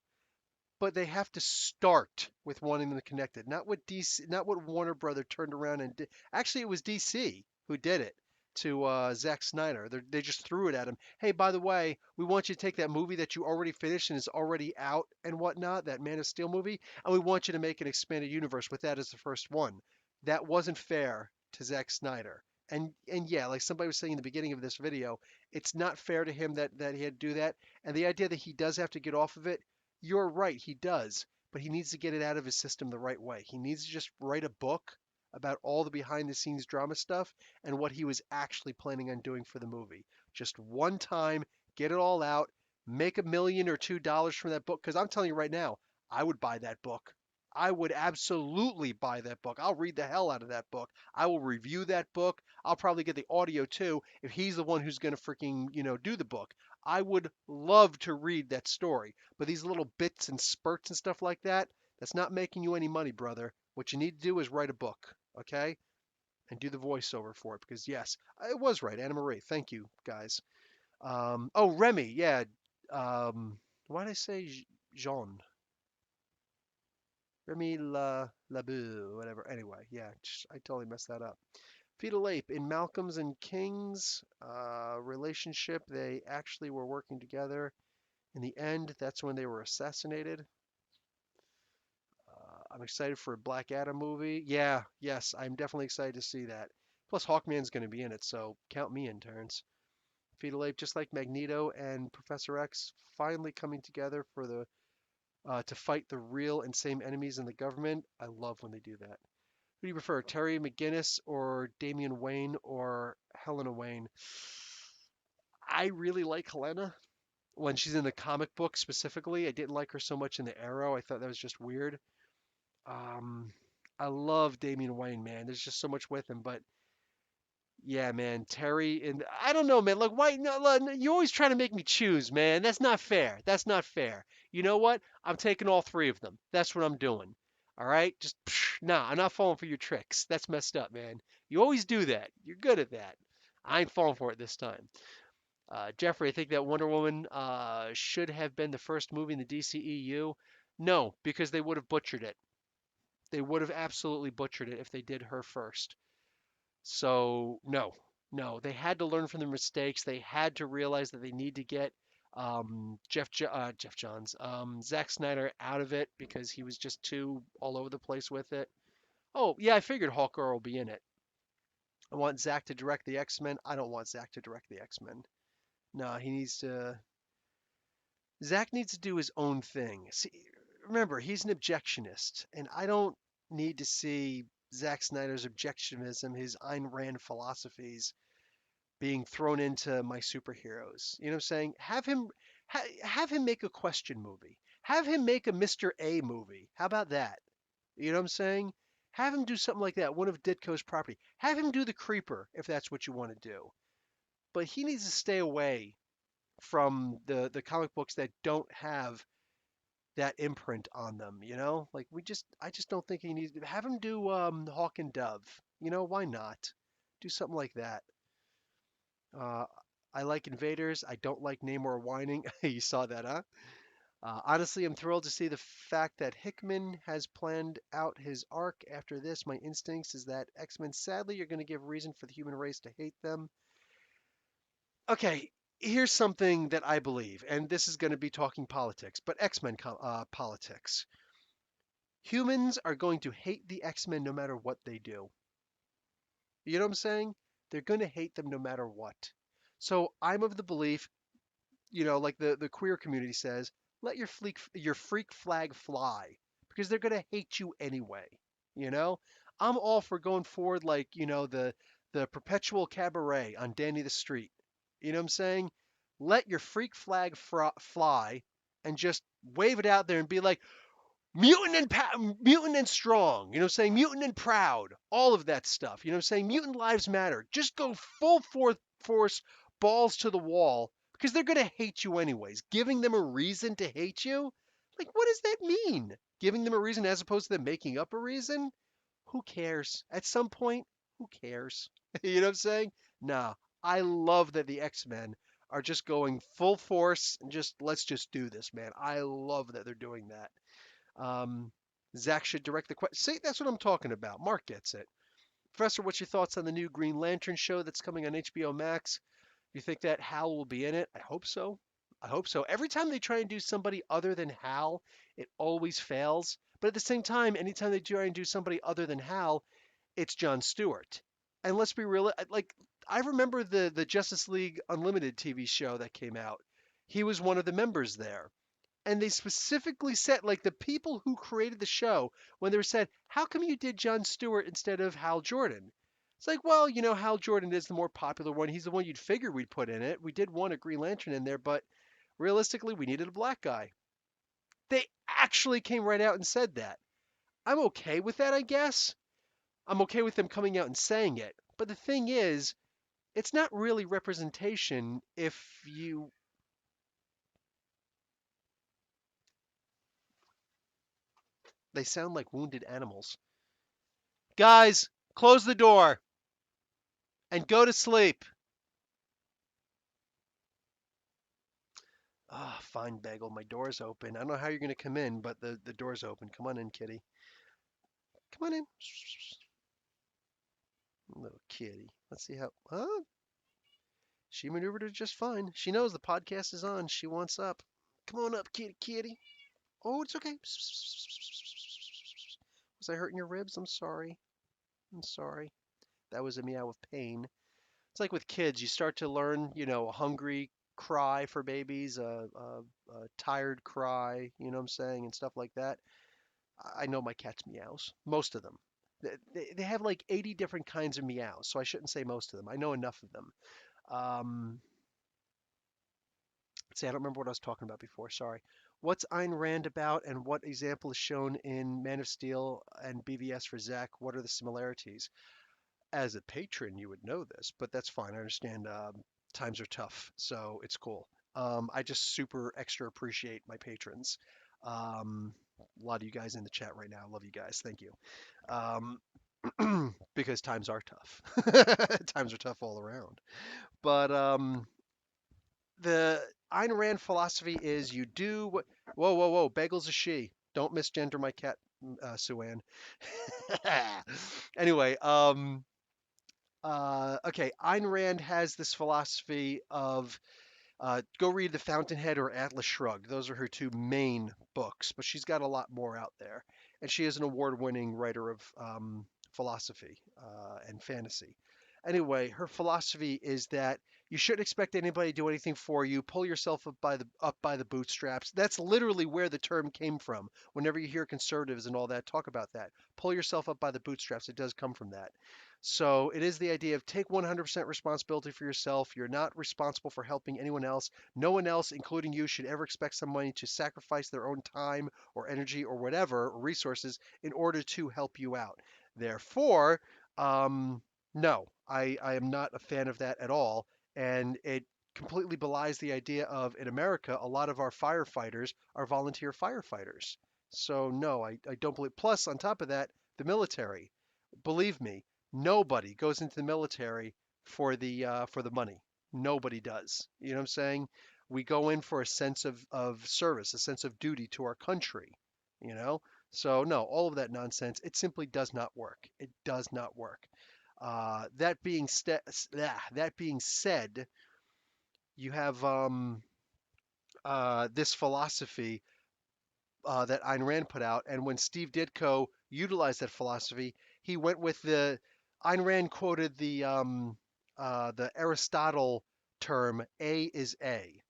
but they have to start with wanting them connected. Not what DC, not what Warner Brother turned around and did. Actually, it was DC who did it to Zack Snyder. They just threw it at him. Hey, by the way, we want you to take that movie that you already finished and is already out and whatnot, that Man of Steel movie, and we want you to make an expanded universe with that as the first one. That wasn't fair to Zack Snyder. And yeah, like somebody was saying in the beginning of this video, it's not fair to him that he had to do that. And the idea that he does have to get off of it, you're right, he does, but he needs to get it out of his system the right way. He needs to just write a book about all the behind the scenes drama stuff and what he was actually planning on doing for the movie. Just one time, get it all out, make $1 or $2 from that book. Because I'm telling you right now, I would buy that book. I would absolutely buy that book. I'll read the hell out of that book. I will review that book. I'll probably get the audio too if he's the one who's going to freaking, do the book. I would love to read that story. But these little bits and spurts and stuff like that, that's not making you any money, brother. What you need to do is write a book, okay? And do the voiceover for it because yes, it was right, Anna Marie. Thank you, guys. Oh, Remy, yeah. Why did I say Jean? Remy Labu, whatever. Anyway, yeah, I totally messed that up. Fetal Ape in Malcolm's and King's relationship, they actually were working together. In the end, that's when they were assassinated. I'm excited for a Black Adam movie. Yeah, yes, I'm definitely excited to see that. Plus, Hawkman's going to be in it, so count me in, Terrence. Fetal Ape, just like Magneto and Professor X, finally coming together for the to fight the real and same enemies in the government. I love when they do that. Who do you prefer, Terry McGinnis or Damian Wayne or Helena Wayne? I really like Helena when she's in the comic book specifically. I didn't like her so much in the Arrow. I thought that was just weird. Um, I love Damian Wayne, man. There's just so much with him, but yeah, man, Terry and I don't know, man. Like, why? No, you always trying to make me choose, man. That's not fair. That's not fair. You know what? I'm taking all three of them. That's what I'm doing. All right? Just nah. I'm not falling for your tricks. That's messed up, man. You always do that. You're good at that. I ain't falling for it this time. Jeffrey, I think that Wonder Woman should have been the first movie in the DCEU. No, because they would have butchered it. They would have absolutely butchered it if they did her first. So no, no, they had to learn from their mistakes. They had to realize that they need to get Jeff Johns, Zack Snyder out of it because he was just too all over the place with it. Oh yeah, I figured Hawkgirl will be in it. I want Zack to direct the X-Men. I don't want Zack to direct the X-Men. No, he needs to. Zack needs to do his own thing. See, remember, he's an objectionist, and I don't need to see Zack Snyder's objectionism, his Ayn Rand philosophies being thrown into my superheroes. You know what I'm saying? Have him make a question movie. Have him make a Mr. A movie. How about that? You know what I'm saying? Have him do something like that, one of Ditko's property. Have him do the Creeper if that's what you want to do. But he needs to stay away from the comic books that don't have that imprint on them, you know? Like I just don't think he needs to have him do Hawk and Dove. You know, why not? Do something like that. Uh, I like Invaders. I don't like Namor whining. You saw that, huh? Honestly, I'm thrilled to see the fact that Hickman has planned out his arc after this. My instincts is that X-Men sadly are going to give reason for the human race to hate them. Okay, here's something that I believe, and this is going to be talking politics, but X-Men politics. Humans are going to hate the X-Men no matter what they do. You know what I'm saying? They're going to hate them no matter what. So I'm of the belief, you know, like the queer community says, let your freak flag fly because they're gonna hate you anyway. You know, I'm all for going forward like you know the perpetual cabaret on Danny the Street. You know what I'm saying? Let your freak flag fly and just wave it out there and be like, mutant and strong, you know what I'm saying? Mutant and proud, all of that stuff. You know what I'm saying? Mutant lives matter. Just go full force, balls to the wall, because they're going to hate you anyways. Giving them a reason to hate you? Like, what does that mean? Giving them a reason as opposed to them making up a reason? Who cares? At some point, who cares? You know what I'm saying? Nah, I love that the X-Men are just going full force and just let's just do this, man. I love that they're doing that. Um, Zach should direct the question. See, that's what I'm talking about. Mark gets it. Professor, what's your thoughts on the new Green Lantern show that's coming on HBO Max? Do you think that Hal will be in it? I hope so. I hope so. Every time they try and do somebody other than Hal, it always fails. But at the same time, anytime they try and do somebody other than Hal, it's Jon Stewart. And let's be real, like I remember the Justice League Unlimited TV show that came out. He was one of the members there. And they specifically said, like the people who created the show, when they were said, how come you did Jon Stewart instead of Hal Jordan? It's like, well, you know, Hal Jordan is the more popular one. He's the one you'd figure we'd put in it. We did want a Green Lantern in there, but realistically, we needed a black guy. They actually came right out and said that. I'm okay with that, I guess. I'm okay with them coming out and saying it. But the thing is, it's not really representation if you. They sound like wounded animals. Guys, close the door and go to sleep. Ah, fine, Bagel. My door's open. I don't know how you're going to come in, but the door's open. Come on in, kitty. Come on in. Little kitty. Let's see how. Huh? She maneuvered it just fine. She knows the podcast is on. She wants up. Come on up, kitty, kitty. Oh, it's okay. Was I hurting your ribs? I'm sorry. I'm sorry. That was a meow of pain. It's like with kids, you start to learn, a hungry cry for babies, a tired cry, you know what I'm saying, and stuff like that. I know my cat's meows, most of them. They have like 80 different kinds of meows, so I shouldn't say most of them. I know enough of them. Um, See, I don't remember what I was talking about before. Sorry. What's Ayn Rand about, and what example is shown in Man of Steel and BVS for Zack? What are the similarities? As a patron, you would know this, but that's fine. I understand times are tough, so it's cool. I just super extra appreciate my patrons. A lot of you guys in the chat right now. I love you guys. Thank you. Um, because times are tough. Times are tough all around. But the Ayn Rand philosophy is you do what. Whoa, whoa, whoa! Bagel's a she. Don't misgender my cat, Sue-Ann. Anyway, okay, Ayn Rand has this philosophy of go read The Fountainhead or Atlas Shrugged. Those are her two main books, but she's got a lot more out there. And she is an award-winning writer of philosophy and fantasy. Anyway, her philosophy is that you shouldn't expect anybody to do anything for you. Pull yourself up by the bootstraps. That's literally where the term came from. Whenever you hear conservatives and all that talk about that, pull yourself up by the bootstraps. It does come from that. So it is the idea of take 100% responsibility for yourself. You're not responsible for helping anyone else. No one else, including you, should ever expect somebody to sacrifice their own time or energy or whatever, or resources, in order to help you out. Therefore, no, I am not a fan of that at all. And it completely belies the idea of, in America, a lot of our firefighters are volunteer firefighters. So no, I don't believe. Plus, on top of that, the military. Believe me, nobody goes into the military for the money. Nobody does. You know what I'm saying? We go in for a sense of service, a sense of duty to our country. You know? So no, all of that nonsense, it simply does not work. It does not work. That being said, you have this philosophy that Ayn Rand put out, and when Steve Ditko utilized that philosophy, he went with the Ayn Rand quoted the Aristotle term "A is A."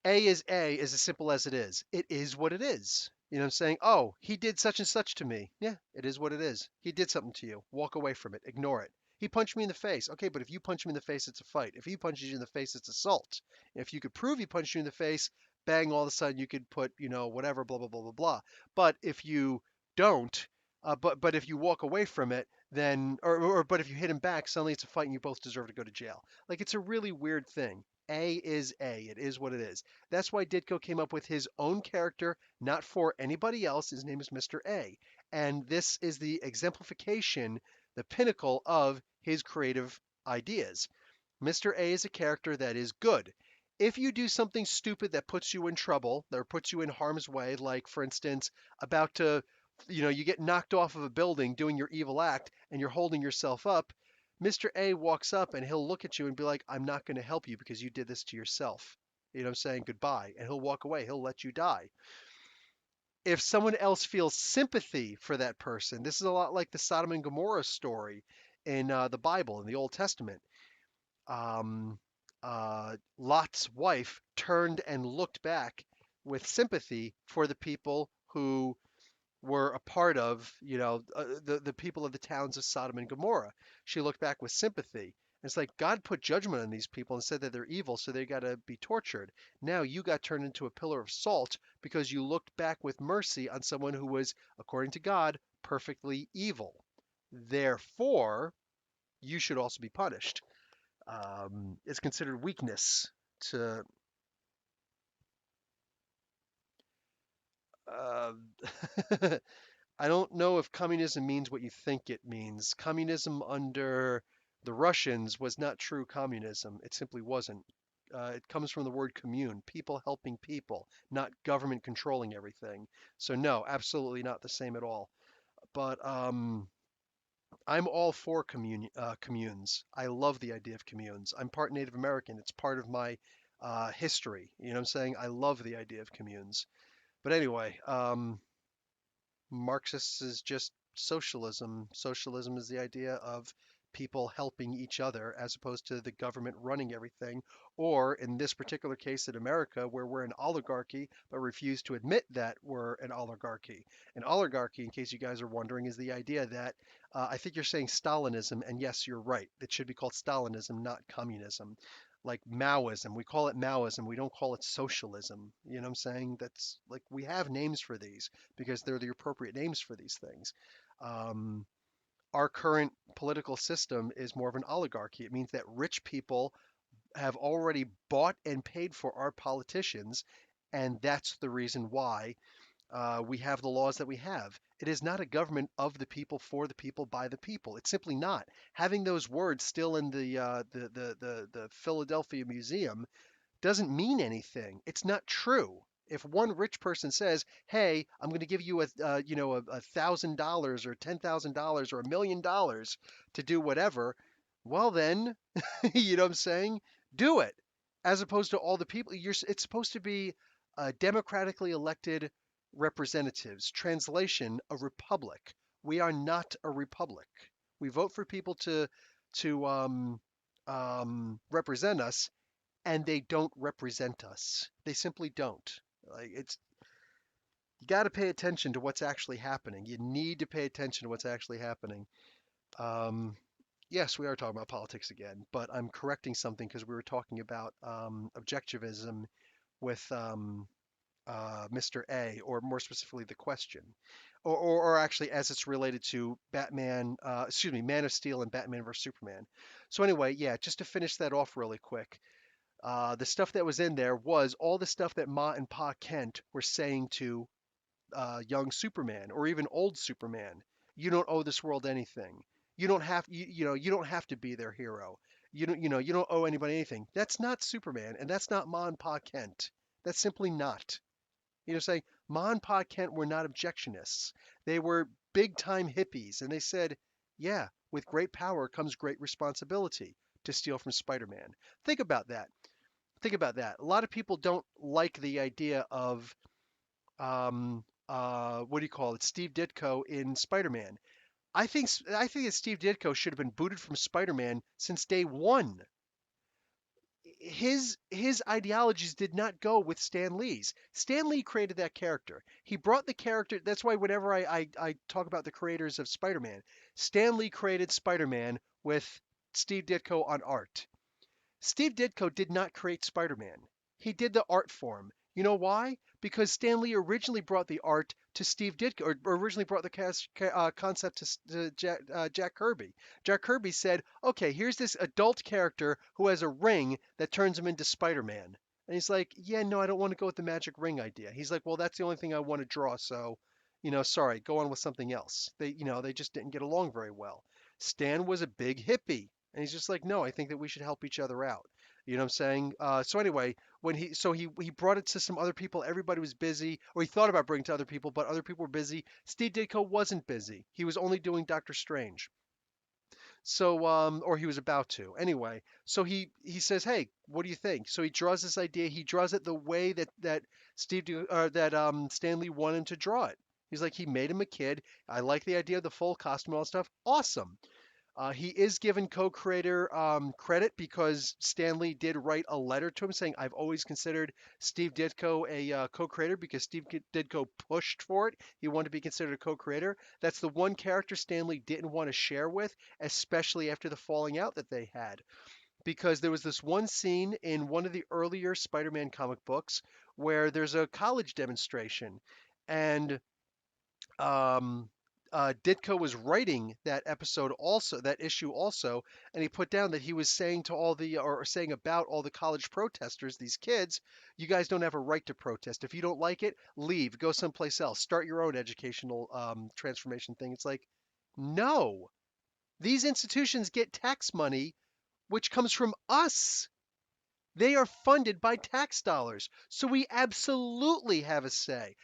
A is A is as simple as it is. It is what it is. You know what I'm saying? Oh, he did such and such to me. Yeah, it is what it is. He did something to you. Walk away from it. Ignore it. He punched me in the face. Okay, but if you punch me in the face, it's a fight. If he punches you in the face, it's assault. If you could prove he punched you in the face, bang, all of a sudden you could put, whatever, blah, blah, blah, blah, blah. But if you don't, but if you walk away from it, then, but if you hit him back, suddenly it's a fight and you both deserve to go to jail. Like, it's a really weird thing. A is A. It is what it is. That's why Ditko came up with his own character, not for anybody else. His name is Mr. A. And this is the exemplification, the pinnacle of his creative ideas. Mr. A is a character that is good. If you do something stupid that puts you in trouble, or puts you in harm's way, like, for instance, about to, you get knocked off of a building doing your evil act and you're holding yourself up, Mr. A walks up and he'll look at you and be like, I'm not going to help you because you did this to yourself. You know what I'm saying? Goodbye. And he'll walk away. He'll let you die. If someone else feels sympathy for that person, this is a lot like the Sodom and Gomorrah story in the Bible, in the Old Testament. Um, Lot's wife turned and looked back with sympathy for the people who were a part of, the people of the towns of Sodom and Gomorrah. She looked back with sympathy. It's like God put judgment on these people and said that they're evil, so they got to be tortured. Now you got turned into a pillar of salt because you looked back with mercy on someone who was, according to God, perfectly evil. Therefore, you should also be punished. It's considered weakness to. Uh, I don't know if communism means what you think it means. Communism under the Russians was not true communism. It simply wasn't. It comes from the word commune, people helping people, not government controlling everything. So no, absolutely not the same at all. But I'm all for communes. I love the idea of communes. I'm part Native American. It's part of my history. You know what I'm saying? I love the idea of communes. But anyway, Marxists is just socialism. Socialism is the idea of people helping each other as opposed to the government running everything. Or in this particular case in America, where we're an oligarchy but refuse to admit that we're an oligarchy. An oligarchy, in case you guys are wondering, is the idea that I think you're saying Stalinism, and yes, you're right. It should be called Stalinism, not communism. Like Maoism, we call it Maoism. We don't call it socialism. You know what I'm saying? That's like we have names for these because they're the appropriate names for these things. Um, our current political system is more of an oligarchy. It means that rich people have already bought and paid for our politicians, and that's the reason why we have the laws that we have. It is not a government of the people, for the people, by the people. It's simply not. Having those words still in the Philadelphia Museum doesn't mean anything. It's not true. If one rich person says, "Hey, I'm going to give you $1,000 or $10,000 or $1,000,000 to do whatever," well then, you know what I'm saying? Do it. As opposed to all the people. It's supposed to be democratically elected representatives. Translation: a republic. We are not a republic. We vote for people to represent us, and they don't represent us. They simply don't. Like it's you got to pay attention to what's actually happening. You need to pay attention to what's actually happening. Um, yes, we are talking about politics again, but I'm correcting something because we were talking about objectivism with Mr. A, or more specifically, the question, or actually as it's related to Man of Steel and Batman vs Superman. So anyway, yeah, just to finish that off really quick. The stuff that was in there was all the stuff that Ma and Pa Kent were saying to young Superman or even old Superman. You don't owe this world anything. You don't have to be their hero. You don't owe anybody anything. That's not Superman, and that's not Ma and Pa Kent. That's simply not. Saying Ma and Pa Kent were not objectionists. They were big time hippies, and they said, yeah, with great power comes great responsibility to steal from Spider-Man. Think about that. Think about that. A lot of people don't like the idea of what do you call it? Steve Ditko in Spider-Man. I think that Steve Ditko should have been booted from Spider-Man since day one. His ideologies did not go with Stan Lee's. Stan Lee created that character. He brought the character. That's why whenever I talk about the creators of Spider-Man, Stan Lee created Spider-Man with Steve Ditko on art. Steve Ditko did not create Spider-Man. He did the art form. You know why? Because Stan Lee originally brought the art to Steve Ditko, or originally brought the concept to Jack Kirby. Jack Kirby said, okay, here's this adult character who has a ring that turns him into Spider-Man. And he's like, yeah, no, I don't want to go with the magic ring idea. He's like, well, that's the only thing I want to draw, so, sorry, go on with something else. They just didn't get along very well. Stan was a big hippie. And he's just like, no, I think that we should help each other out. You know what I'm saying? So anyway, he brought it to some other people. Everybody was busy, or he thought about bringing it to other people, but other people were busy. Steve Ditko wasn't busy. He was only doing Doctor Strange. So or he was about to. Anyway, so he says, "Hey, what do you think?" So he draws this idea. He draws it the way that Stan Lee wanted him to draw it. He's like, he made him a kid. I like the idea of the full costume and all that stuff. Awesome. He is given co-creator credit because Stan Lee did write a letter to him saying, "I've always considered Steve Ditko a co-creator because Steve Ditko pushed for it. He wanted to be considered a co-creator." That's the one character Stan Lee didn't want to share with, especially after the falling out that they had. Because there was this one scene in one of the earlier Spider-Man comic books where there's a college demonstration, and um, Ditko was writing that episode also, that issue also, and he put down that he was saying to or saying about all the college protesters, these kids, you guys don't have a right to protest. If you don't like it, leave, go someplace else, start your own educational transformation thing. It's like, no, these institutions get tax money, which comes from us. They are funded by tax dollars, so we absolutely have a say.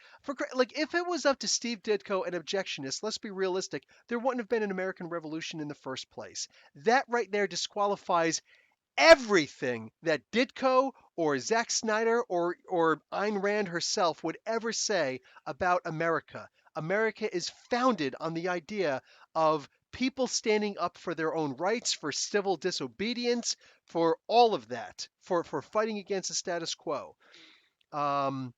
Like, if it was up to Steve Ditko, an objectionist, let's be realistic, there wouldn't have been an American Revolution in the first place. That right there disqualifies everything that Ditko or Zack Snyder or Ayn Rand herself would ever say about America. America is founded on the idea of people standing up for their own rights, for civil disobedience, for all of that, for fighting against the status quo. Um,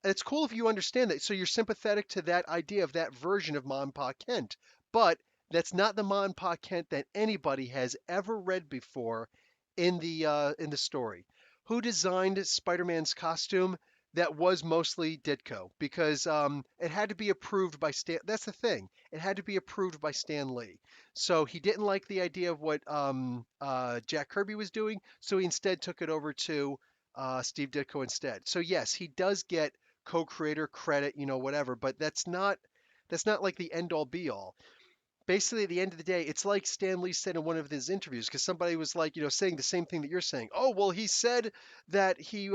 it's cool if you understand that. So you're sympathetic to that idea of that version of Ma and Pa Kent, but that's not the Ma and Pa Kent that anybody has ever read before in the story. Who designed Spider-Man's costume? That was mostly Ditko because it had to be approved by Stan. That's the thing. It had to be approved by Stan Lee. So he didn't like the idea of what Jack Kirby was doing. So he instead took it over to Steve Ditko instead. So yes, he does get co-creator credit, whatever, but that's not like the end all be all. Basically, at the end of the day, it's like Stan Lee said in one of his interviews, because somebody was like, saying the same thing that you're saying. Oh, well, he said that he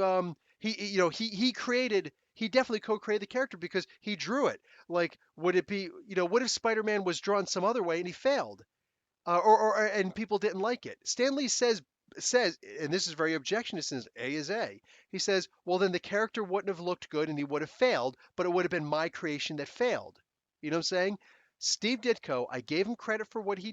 created. He definitely co-created the character because he drew it. Like, would it be, what if Spider-Man was drawn some other way and he failed? And people didn't like it. Stanley says, and this is very objectionist, since A is A. He says, well, then the character wouldn't have looked good and he would have failed, but it would have been my creation that failed. You know what I'm saying? Steve Ditko, I gave him credit for what he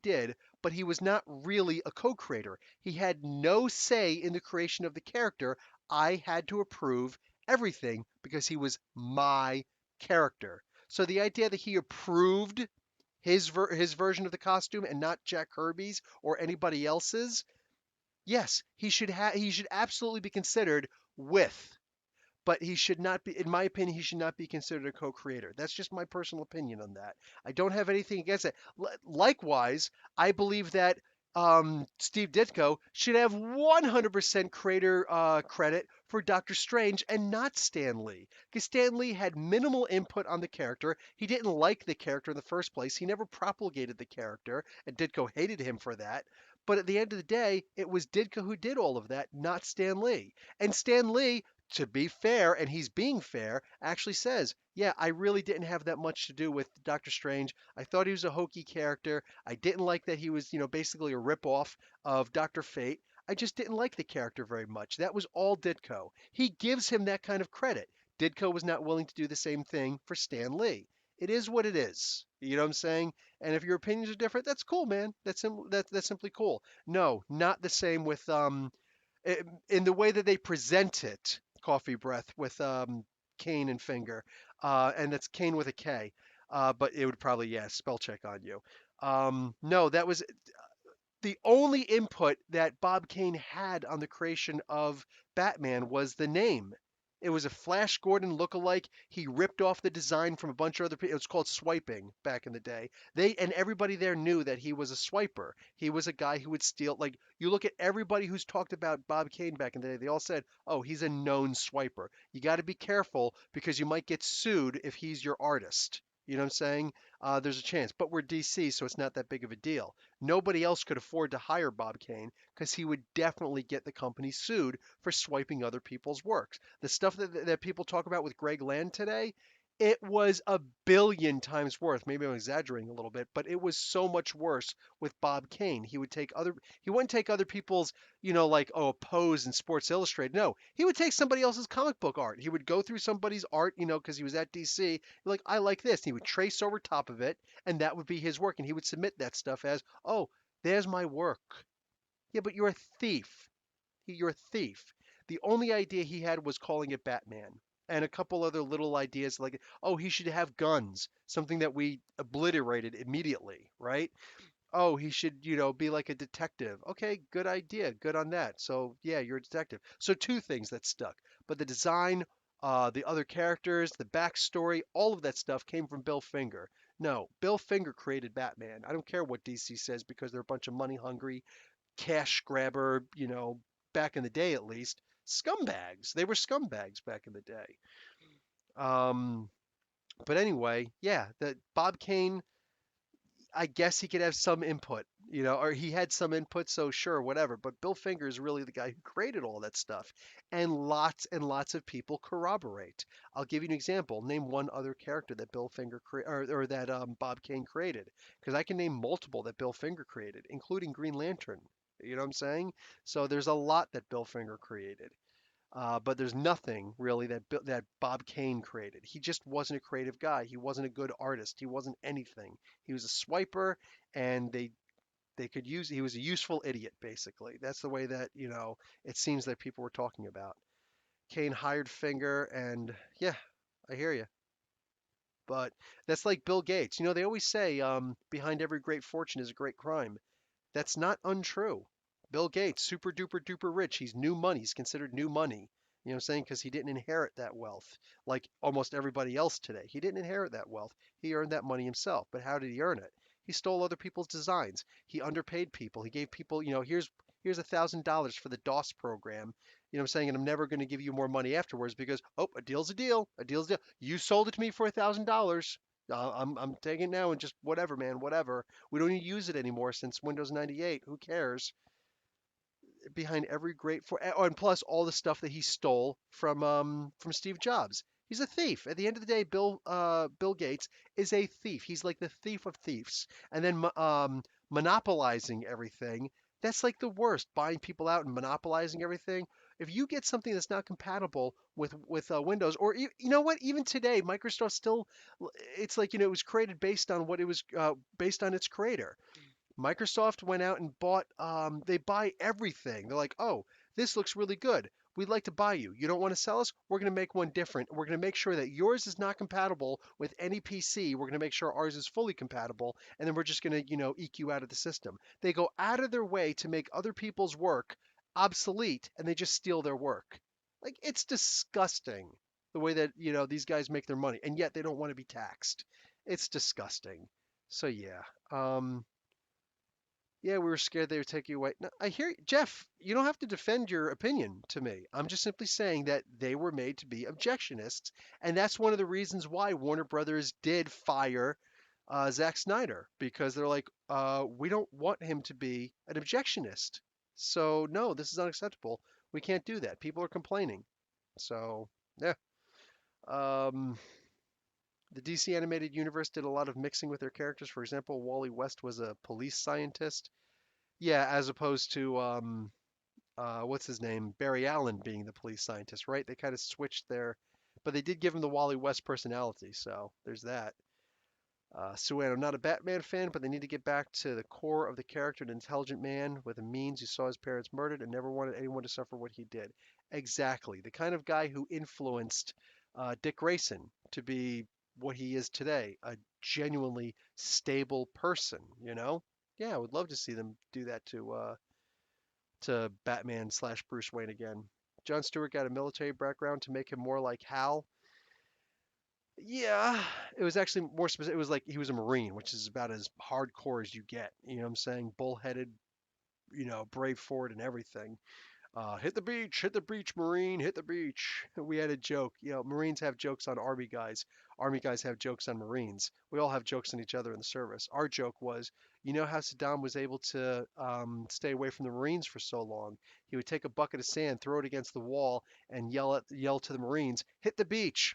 did, but he was not really a co-creator. He had no say in the creation of the character. I had to approve everything because he was my character. So the idea that he approved his version of the costume and not Jack Kirby's or anybody else's, yes, he should absolutely be considered with, but he should not be, in my opinion, he should not be considered a co-creator. That's just my personal opinion on that. I don't have anything against it. Likewise, I believe that Steve Ditko should have 100% creator credit for Doctor Strange and not Stan Lee, because Stan Lee had minimal input on the character. He didn't like the character in the first place. He never propagated the character, and Ditko hated him for that. But at the end of the day, it was Ditko who did all of that, not Stan Lee. And Stan Lee, to be fair, and he's being fair, actually says, yeah, I really didn't have that much to do with Doctor Strange. I thought he was a hokey character. I didn't like that he was, basically a ripoff of Doctor Fate. I just didn't like the character very much. That was all Ditko. He gives him that kind of credit. Ditko was not willing to do the same thing for Stan Lee. It is what it is. You know what I'm saying? And if your opinions are different, that's cool, man. That's simply cool. No, not the same with in the way that they present it, Coffee Breath with Kane and Finger, and that's Kane with a K. But it would probably, yeah, spell check on you. No, that was the only input that Bob Kane had on the creation of Batman was the name. It was a Flash Gordon lookalike. He ripped off the design from a bunch of other people. It was called swiping back in the day. Everybody there knew that he was a swiper. He was a guy who would steal. Like, you look at everybody who's talked about Bob Kane back in the day, they all said, "Oh, he's a known swiper." You got to be careful because you might get sued if he's your artist. You know what I'm saying? There's a chance, but we're DC, so it's not that big of a deal. Nobody else could afford to hire Bob Kane because he would definitely get the company sued for swiping other people's works. The stuff that people talk about with Greg Land today, it was a billion times worse. Maybe I'm exaggerating a little bit, but it was so much worse with Bob Kane. He wouldn't take other people's, like, oh, Pose and Sports Illustrated. No, he would take somebody else's comic book art. He would go through somebody's art, because he was at DC. Like, I like this. And he would trace over top of it, and that would be his work. And he would submit that stuff as, oh, there's my work. Yeah, but you're a thief. You're a thief. The only idea he had was calling it Batman. And a couple other little ideas like, oh, he should have guns, something that we obliterated immediately, right? Oh, he should, be like a detective. Okay, good idea. Good on that. So, yeah, you're a detective. So, two things that stuck. But the design, the other characters, the backstory, all of that stuff came from Bill Finger. No, Bill Finger created Batman. I don't care what DC says because they're a bunch of money hungry, cash grabber, back in the day at least, scumbags. They were scumbags back in the day. Um, but anyway, yeah, that Bob Kane, I guess he could have some input, or he had some input, so sure, whatever. But Bill Finger is really the guy who created all that stuff. And lots of people corroborate. I'll give you an example. Name one other character that Bill Finger or that Bob Kane created. Because I can name multiple that Bill Finger created, including Green Lantern. You know what I'm saying? So there's a lot that Bill Finger created. But there's nothing really that Bob Kane created. He just wasn't a creative guy. He wasn't a good artist. He wasn't anything. He was a swiper, and they could use. He was a useful idiot, basically. That's the way that it seems that people were talking about. Kane hired Finger, and yeah, I hear you. But that's like Bill Gates. They always say behind every great fortune is a great crime. That's not untrue. Bill Gates, super duper duper rich. He's new money. He's considered new money. You know what I'm saying? Because he didn't inherit that wealth like almost everybody else today. He didn't inherit that wealth. He earned that money himself. But how did he earn it? He stole other people's designs. He underpaid people. He gave people, here's $1,000 for the DOS program. You know what I'm saying? And I'm never going to give you more money afterwards because, oh, a deal's a deal. A deal's a deal. You sold it to me for $1,000. I'm taking it now and just whatever, man, whatever. We don't even use it anymore since Windows 98. Who cares? Behind every great oh, and plus all the stuff that he stole from Steve Jobs. He's a thief. At the end of the day, Bill Gates is a thief. He's like the thief of thieves. And then monopolizing everything. That's like the worst. Buying people out and monopolizing everything. If you get something that's not compatible with Windows, or you know what, even today, Microsoft still, it's like it was created based on what it was based on its creator. Microsoft went out and bought, they buy everything. They're like, oh, this looks really good. We'd like to buy you. You don't want to sell us? We're going to make one different. We're going to make sure that yours is not compatible with any PC. We're going to make sure ours is fully compatible. And then we're just going to, eke you out of the system. They go out of their way to make other people's work obsolete and they just steal their work. Like, it's disgusting the way that, these guys make their money. And yet they don't want to be taxed. It's disgusting. So, yeah. Yeah, we were scared they would take you away. No, I hear Jeff. You don't have to defend your opinion to me. I'm just simply saying that they were made to be objectionists, and that's one of the reasons why Warner Brothers did fire Zack Snyder because they're like, we don't want him to be an objectionist. So no, this is unacceptable. We can't do that. People are complaining. So yeah. Um, the DC animated universe did a lot of mixing with their characters. For example, Wally West was a police scientist. Yeah, as opposed to what's his name, Barry Allen being the police scientist, right? They kind of switched their, but they did give him the Wally West personality, so there's that. Sue Ann, I'm not a Batman fan, but they need to get back to the core of the character, an intelligent man with a means who saw his parents murdered and never wanted anyone to suffer what he did. Exactly, the kind of guy who influenced Dick Grayson to be what he is today, a genuinely stable person. Yeah, I would love to see them do that to Batman slash Bruce Wayne again. John Stewart got a military background to make him more like Hal. Yeah, it was actually more specific. It was like he was a Marine, which is about as hardcore as you get. You know what I'm saying? Bullheaded, brave forward and everything. Hit the beach, Marine, hit the beach. We had a joke. Marines have jokes on Army guys. Army guys have jokes on Marines. We all have jokes on each other in the service. Our joke was, how Saddam was able to stay away from the Marines for so long? He would take a bucket of sand, throw it against the wall, and yell to the Marines, "Hit the beach!"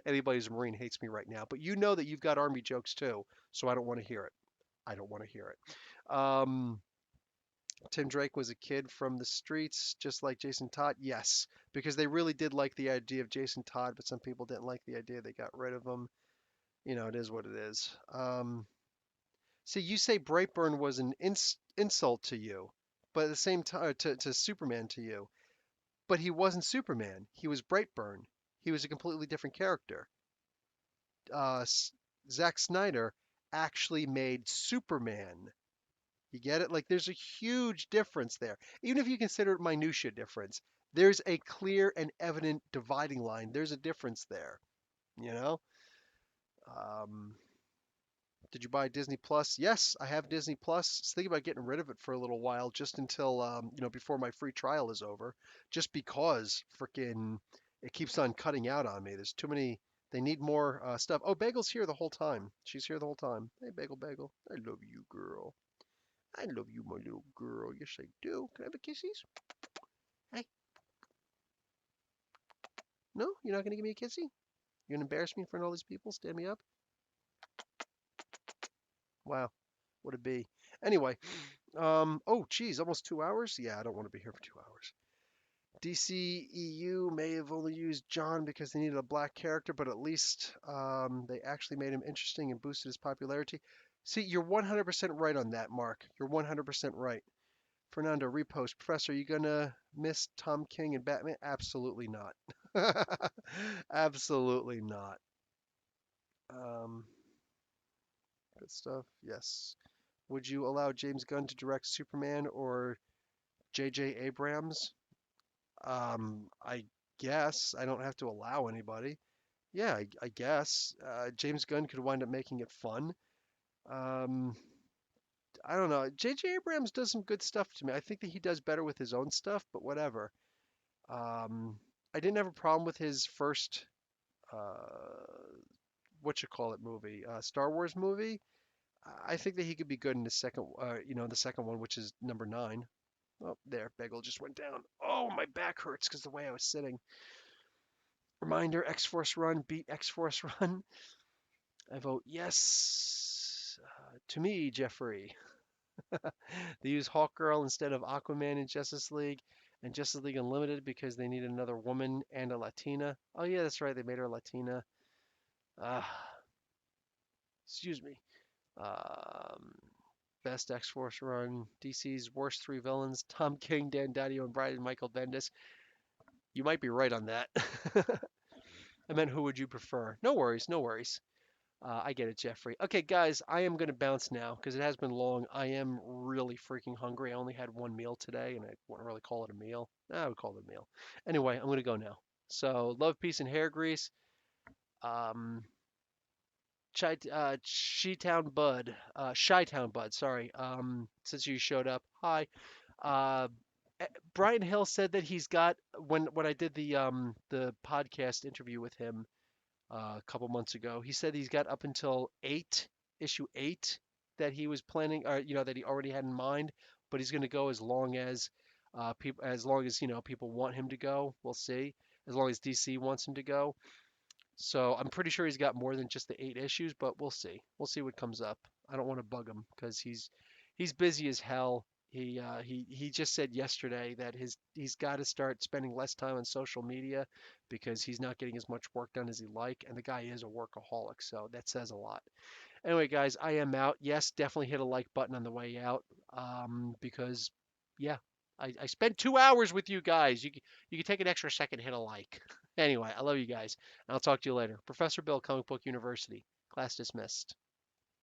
Anybody who's a Marine hates me right now, but you know that you've got Army jokes too, so I don't want to hear it. I don't want to hear it. Tim Drake was a kid from the streets, just like Jason Todd. Yes, because they really did like the idea of Jason Todd, but some people didn't like the idea. They got rid of him. It is what it is. See, you say Brightburn was an insult to you, but at the same time to Superman to you. But he wasn't Superman. He was Brightburn. He was a completely different character. Uh, Zack Snyder actually made Superman. You get it? Like there's a huge difference there. Even if you consider it minutia difference, there's a clear and evident dividing line. There's a difference there, you know? Um, did you buy Disney Plus? Yes, I have Disney Plus. I was thinking about getting rid of it for a little while, just until before my free trial is over, just because freaking it keeps on cutting out on me. There's too many. They need more stuff. Oh, Bagel's here the whole time. She's here the whole time. Hey, Bagel, Bagel. I love you, girl. I love you, my little girl. Yes, I do. Can I have a kissies? Hey. No, you're not gonna give me a kissy? You're gonna embarrass me in front of all these people? Stand me up? Wow, what a bee. Anyway, oh, geez, almost 2 hours? Yeah, I don't want to be here for 2 hours. DCEU may have only used John because they needed a black character, but at least they actually made him interesting and boosted his popularity. See, you're 100% right on that, Mark. You're 100% right. Fernando, repost. Professor, are you gonna miss Tom King and Batman? Absolutely not. Absolutely not. Um, good stuff. Yes. Would you allow James Gunn to direct Superman or J.J. Abrams? I guess I don't have to allow anybody. Yeah, I guess. James Gunn could wind up making it fun. Um, I don't know. J.J. Abrams does some good stuff to me. I think that he does better with his own stuff, but whatever. Um, I didn't have a problem with his first, what you call it movie, Star Wars movie. I think that he could be good in the second, the second one, which is number 9. Oh, there, Bagel just went down. Oh, my back hurts because the way I was sitting. Reminder, X-Force Run, beat X-Force Run. I vote yes. To me, Jeffrey. They use Hawkgirl instead of Aquaman in Justice League and Justice League Unlimited because they need another woman and a Latina. Oh yeah, that's right. They made her Latina. Uh, excuse me. Um, Best X-Force run. DC's worst 3 villains. Tom King, Dan Didio, and Brian Michael Bendis. You might be right on that. I meant who would you prefer? No worries, no worries. I get it, Jeffrey. Okay, guys, I am going to bounce now because it has been long. I am really freaking hungry. I only had one meal today, and I wouldn't really call it a meal. I would call it a meal. Anyway, I'm going to go now. So, love, peace, and hair grease. Um, Chi-Town Bud. Chi-Town Bud, sorry. Since you showed up. Hi. Uh, Brian Hill said that he's got when I did the podcast interview with him a couple months ago. He said he's got up until issue 8 that he was planning, or that he already had in mind, but he's going to go as long as people want him to go. We'll see. As long as DC wants him to go. So I'm pretty sure he's got more than just the 8 issues, but we'll see. We'll see what comes up. I don't want to bug him because he's busy as hell. He just said yesterday that he's got to start spending less time on social media because he's not getting as much work done as he like, and the guy is a workaholic, so that says a lot. Anyway, guys, I am out. Yes, definitely hit a like button on the way out, because yeah, I spent 2 hours with you guys. You can take an extra second, hit a like. Anyway, I love you guys, and I'll talk to you later. Professor Bill, Comic Book University. Class dismissed.